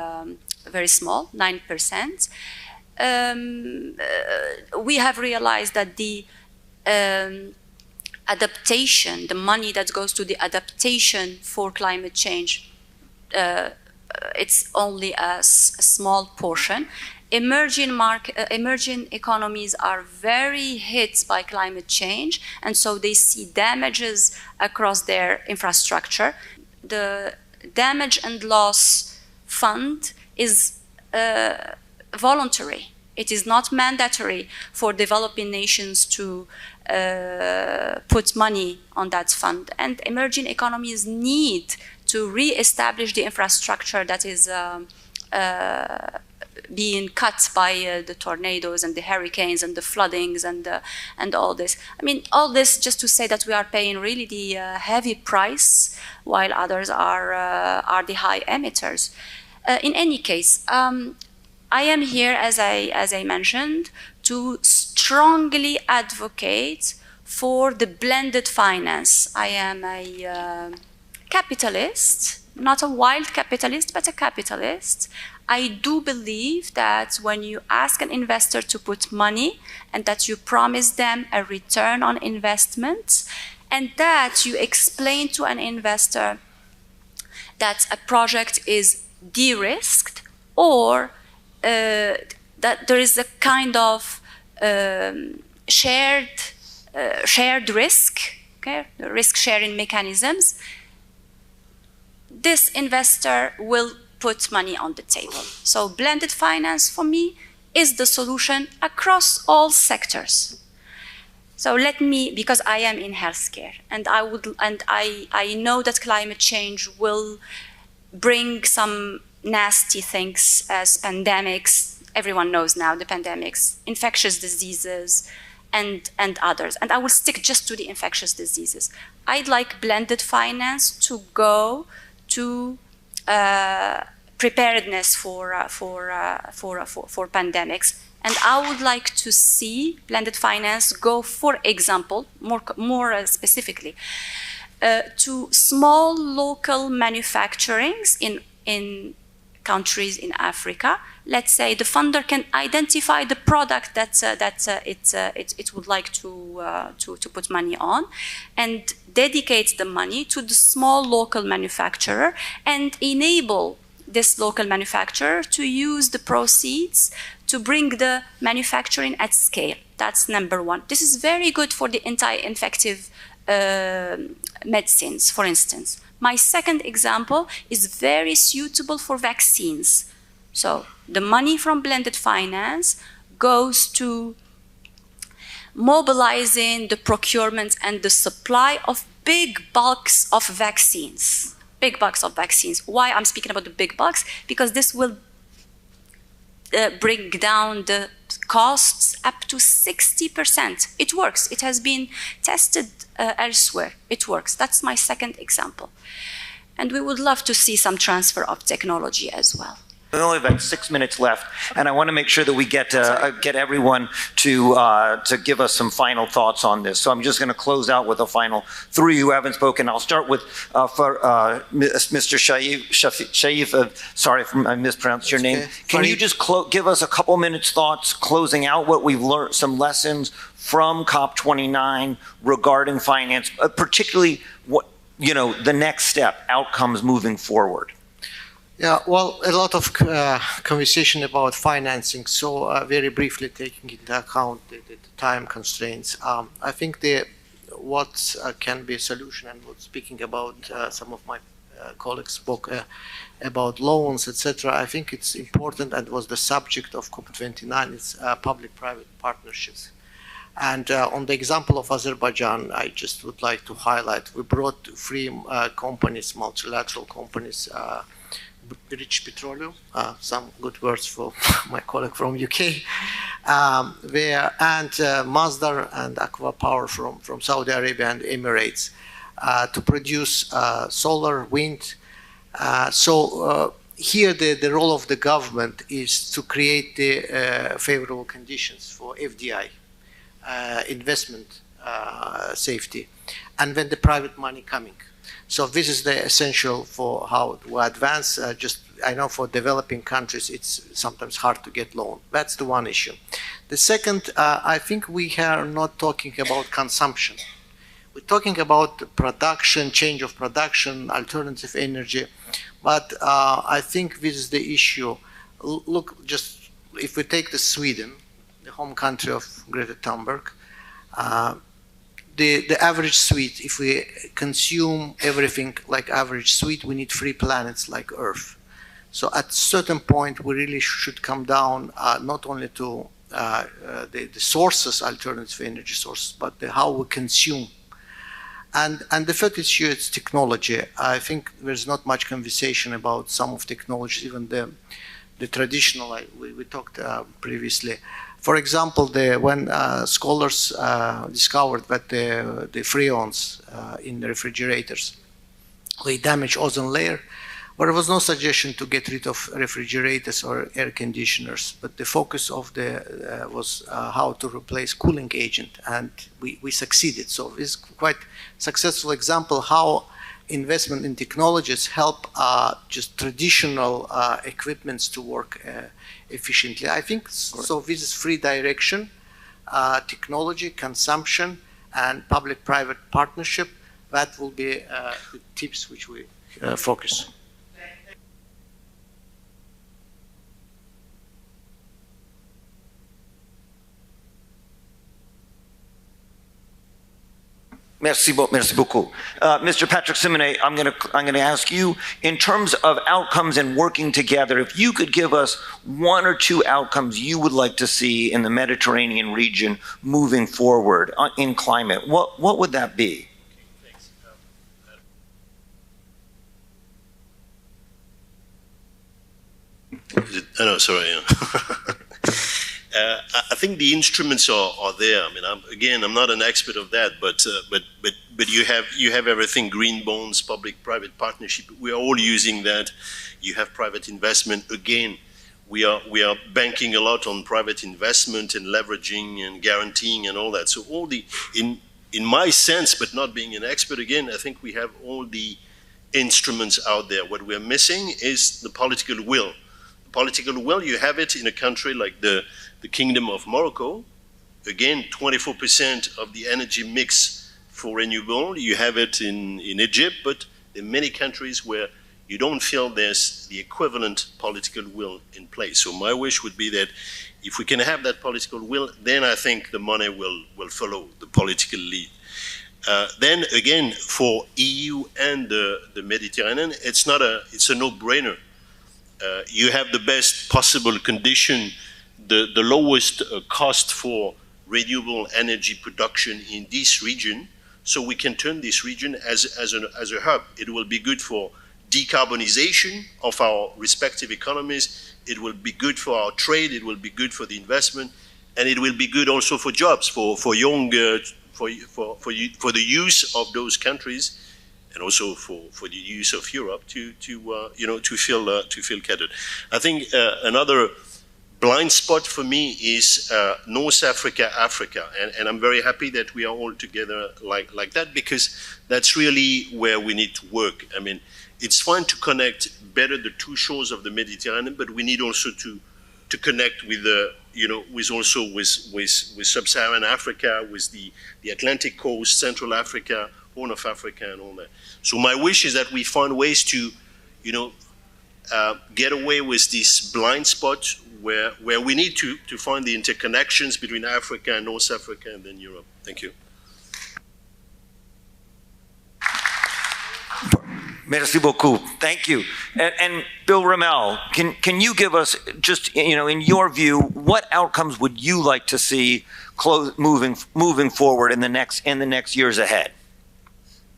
small, 9%. We have realized that the adaptation, the money that goes to the adaptation for climate change, it's only a small portion. Emerging economies are very hit by climate change, and so they see damages across their infrastructure. The damage and loss fund is voluntary. It is not mandatory for developing nations to put money on that fund. And emerging economies need to re-establish the infrastructure that is being cut by the tornadoes and the hurricanes and the floodings and all this. I mean, all this just to say that we are paying really the heavy price, while others are the high emitters. In any case, I am here, as I mentioned, to strongly advocate for the blended finance. I am a capitalist, not a wild capitalist, but a capitalist. I do believe that when you ask an investor to put money and that you promise them a return on investment, and that you explain to an investor that a project is de-risked, or that there is a kind of shared risk, okay, risk-sharing mechanisms, this investor will put money on the table. So blended finance, for me, is the solution across all sectors. So let me, because I am in healthcare, and I know that climate change will bring some nasty things as pandemics. Everyone knows now the pandemics, infectious diseases, and others. And I will stick just to the infectious diseases. I'd like blended finance to go to preparedness for pandemics. And I would like to see blended finance go, for example, more specifically, to small local manufacturings in countries in Africa. Let's say the funder can identify the product that it would like to put money on, and dedicate the money to the small local manufacturer, and enable this local manufacturer to use the proceeds to bring the manufacturing at scale. That's number one. This is very good for the anti-infective medicines, for instance. My second example is very suitable for vaccines. So the money from blended finance goes to mobilizing the procurement and the supply of big bulks of vaccines. Big bulks of vaccines. Why I'm speaking about the big bulks? Because this will bring down the costs up to 60%. It works. It has been tested elsewhere. It works. That's my second example. And we would love to see some transfer of technology as well. We only have about 6 minutes left, and I want to make sure that we get everyone to give us some final thoughts on this. So I'm just going to close out with a final three who haven't spoken. I'll start with Mr. Shaif. Sorry if I mispronounced your name. Okay. Can you just give us a couple minutes thoughts, closing out what we've learned, some lessons from COP29 regarding finance, particularly what the next step, outcomes moving forward. Yeah, well, a lot of conversation about financing. So very briefly, taking into account the time constraints, I think what can be a solution, and speaking about some of my colleagues spoke about loans, etc. I think it's important, and was the subject of COP29. It's public-private partnerships. And on the example of Azerbaijan, I just would like to highlight, we brought three companies, multilateral companies, British Petroleum, some good words for my colleague from UK, and Masdar and Aqua Power from Saudi Arabia and Emirates to produce solar, wind. Here the role of the government is to create the favorable conditions for FDI, investment safety, and when the private money coming. So this is the essential for how to advance. I know for developing countries, it's sometimes hard to get loan. That's the one issue. The second, I think we are not talking about consumption. We're talking about production, change of production, alternative energy. But I think this is the issue. Look, just if we take Sweden, the home country of Greta Thunberg, the average Swede, if we consume everything like average Swede, we need 3 planets like Earth. So at a certain point, we really should come down not only to the sources, alternative energy sources, but how we consume. And the third issue is technology. I think there's not much conversation about some of technologies, even the traditional, we talked previously. For example, when scholars discovered that the freons in the refrigerators, they damage ozone layer, there was no suggestion to get rid of refrigerators or air conditioners, but the focus of was how to replace cooling agent, and we succeeded. So it's quite successful example how investment in technologies help just traditional equipments to work efficiently. I think so. This is 3 direction: technology, consumption, and public-private partnership. That will be the tips which we focus. Merci beaucoup. Mr. Patrick Simonet, I'm going to ask you, in terms of outcomes and working together, if you could give us 1 or 2 outcomes you would like to see in the Mediterranean region moving forward in climate, what would that be? No, sorry. I think the instruments are there. I mean, I'm not an expert of that, but you have everything: green bonds, public-private partnership. We are all using that. You have private investment. Again, we are banking a lot on private investment and leveraging and guaranteeing and all that. So all in my sense, but not being an expert, again, I think we have all the instruments out there. What we're missing is the political will. The political will, you have it in a country like the Kingdom of Morocco. Again, 24% of the energy mix for renewable. You have it in Egypt, but in many countries where you don't feel there's the equivalent political will in place. So my wish would be that if we can have that political will, then I think the money will follow the political lead. Then again, for EU and the Mediterranean, it's a no-brainer. You have the best possible condition, the lowest cost for renewable energy production in this region, so we can turn this region as a hub. It will be good for decarbonization of our respective economies. It will be good for our trade. It will be good for the investment, and it will be good also for jobs, for young, for the use of those countries, and also for the use of Europe to feel catered. I think another blind spot for me is North Africa, Africa, and I'm very happy that we are all together like that, because that's really where we need to work. I mean, it's fine to connect better the 2 shores of the Mediterranean, but we need also to connect with with Sub-Saharan Africa, with the Atlantic coast, Central Africa, Horn of Africa, and all that. So my wish is that we find ways to, get away with this blind spot where we need to find the interconnections between Africa and North Africa and then Europe. Thank you. Merci beaucoup. Thank you. And Bill Ramel, can you give us just, in your view, what outcomes would you like to see moving forward in the next years ahead?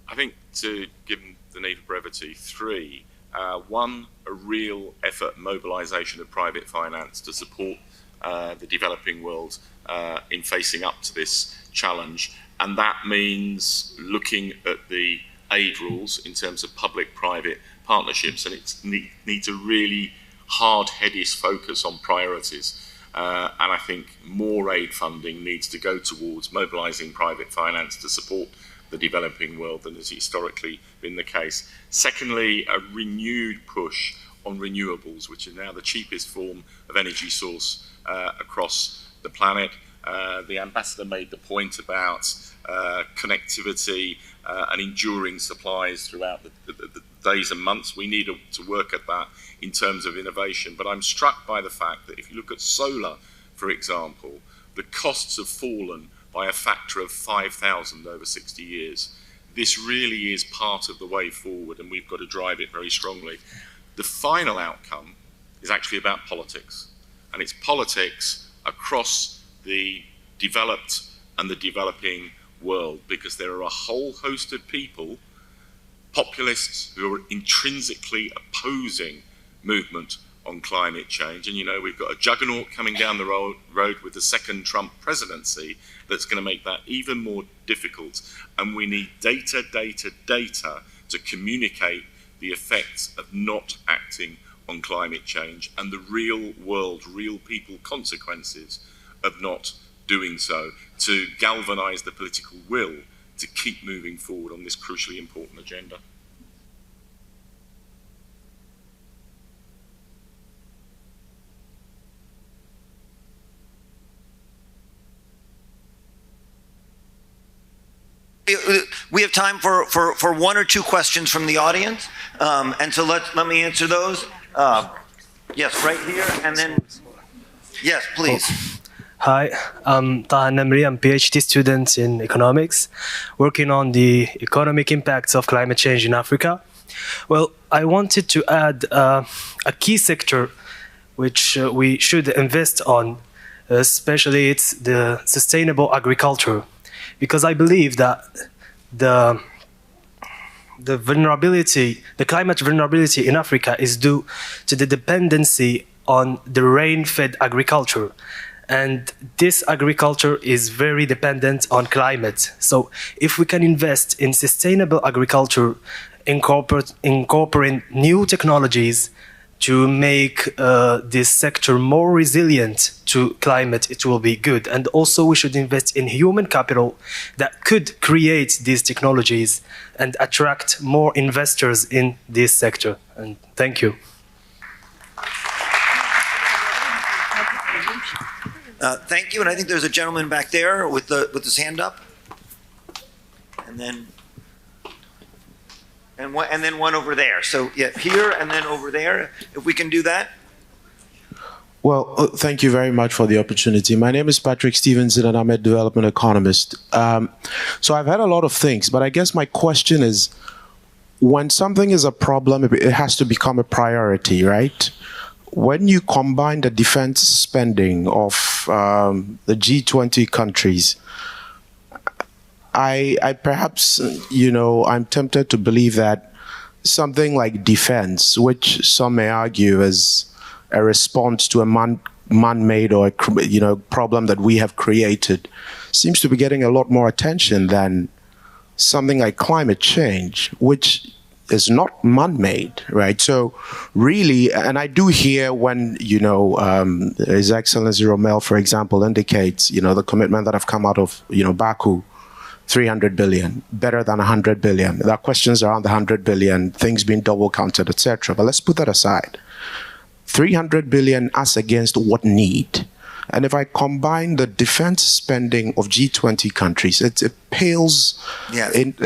I think, to give the need for brevity, three. One, a real effort, mobilization of private finance to support the developing world in facing up to this challenge. And that means looking at the aid rules in terms of public-private partnerships, and it needs a really hard-headed focus on priorities. And I think more aid funding needs to go towards mobilizing private finance to support the developing world than has historically been the case. Secondly, a renewed push on renewables, which are now the cheapest form of energy source across the planet. The ambassador made the point about connectivity and enduring supplies throughout the days and months. We need to work at that in terms of innovation. But I'm struck by the fact that if you look at solar, for example, the costs have fallen by a factor of 5,000 over 60 years. This really is part of the way forward, and we've got to drive it very strongly. The final outcome is actually about politics, and it's politics across the developed and the developing world, because there are a whole host of people, populists, who are intrinsically opposing movement on climate change. And we've got a juggernaut coming down the road with the second Trump presidency that's going to make that even more difficult. And we need data to communicate the effects of not acting on climate change and the real world, real people consequences of not doing so, to galvanize the political will to keep moving forward on this crucially important agenda. We have time for one or two questions from the audience, and so let me answer those. Yes, right here, and then yes, please. Hi, I'm Taha Namri. I'm a PhD student in economics, working on the economic impacts of climate change in Africa. Well, I wanted to add a key sector which we should invest on, especially it's the sustainable agriculture, because I believe that the climate vulnerability in Africa is due to the dependency on the rain-fed agriculture. And this agriculture is very dependent on climate. So if we can invest in sustainable agriculture, incorporating new technologies to make this sector more resilient to climate, it will be good. And also we should invest in human capital that could create these technologies and attract more investors in this sector. And thank you. Thank you, and I think there's a gentleman back there with his hand up, and then one over there. So yeah, here and then over there, if we can do that. Well, thank you very much for the opportunity. My name is Patrick Stevenson, and I'm a development economist. So I've had a lot of things, but I guess my question is, when something is a problem, it has to become a priority, right? When you combine the defense spending of the G20 countries, I perhaps, I'm tempted to believe that something like defense, which some may argue is a response to a man-made or a problem that we have created, seems to be getting a lot more attention than something like climate change, which is not man-made, right? So really, and I do hear when, His Excellency Ramel, for example, indicates, the commitment that have come out of, Baku, 300 billion, better than 100 billion. There are questions around the 100 billion, things being double counted, etc. But let's put that aside. 300 billion as against what need? And if I combine the defense spending of G20 countries, it pales,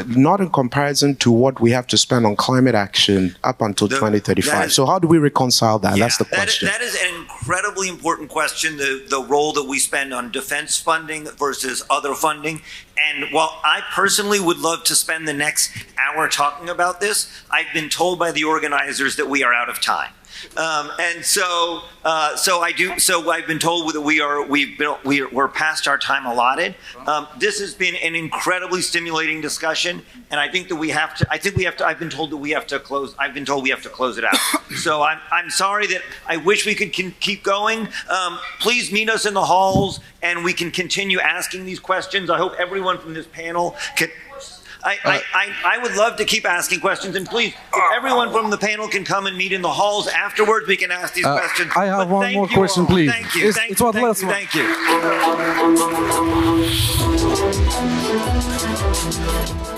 not in comparison to what we have to spend on climate action up until 2035. So how do we reconcile that? That's the question. That is an incredibly important question, the role that we spend on defense funding versus other funding. And while I personally would love to spend the next hour talking about this, I've been told by the organizers that we are out of time. So I've been told that we're past our time allotted. This has been an incredibly stimulating discussion, and I think that I've been told we have to close it out. So I'm sorry that I wish we could keep going. Please meet us in the halls, and we can continue asking these questions. I hope everyone from this panel can. I would love to keep asking questions, and please, if everyone from the panel can come and meet in the halls afterwards, we can ask these questions. I have one more question, please. Thank you. It was last one. Thank you.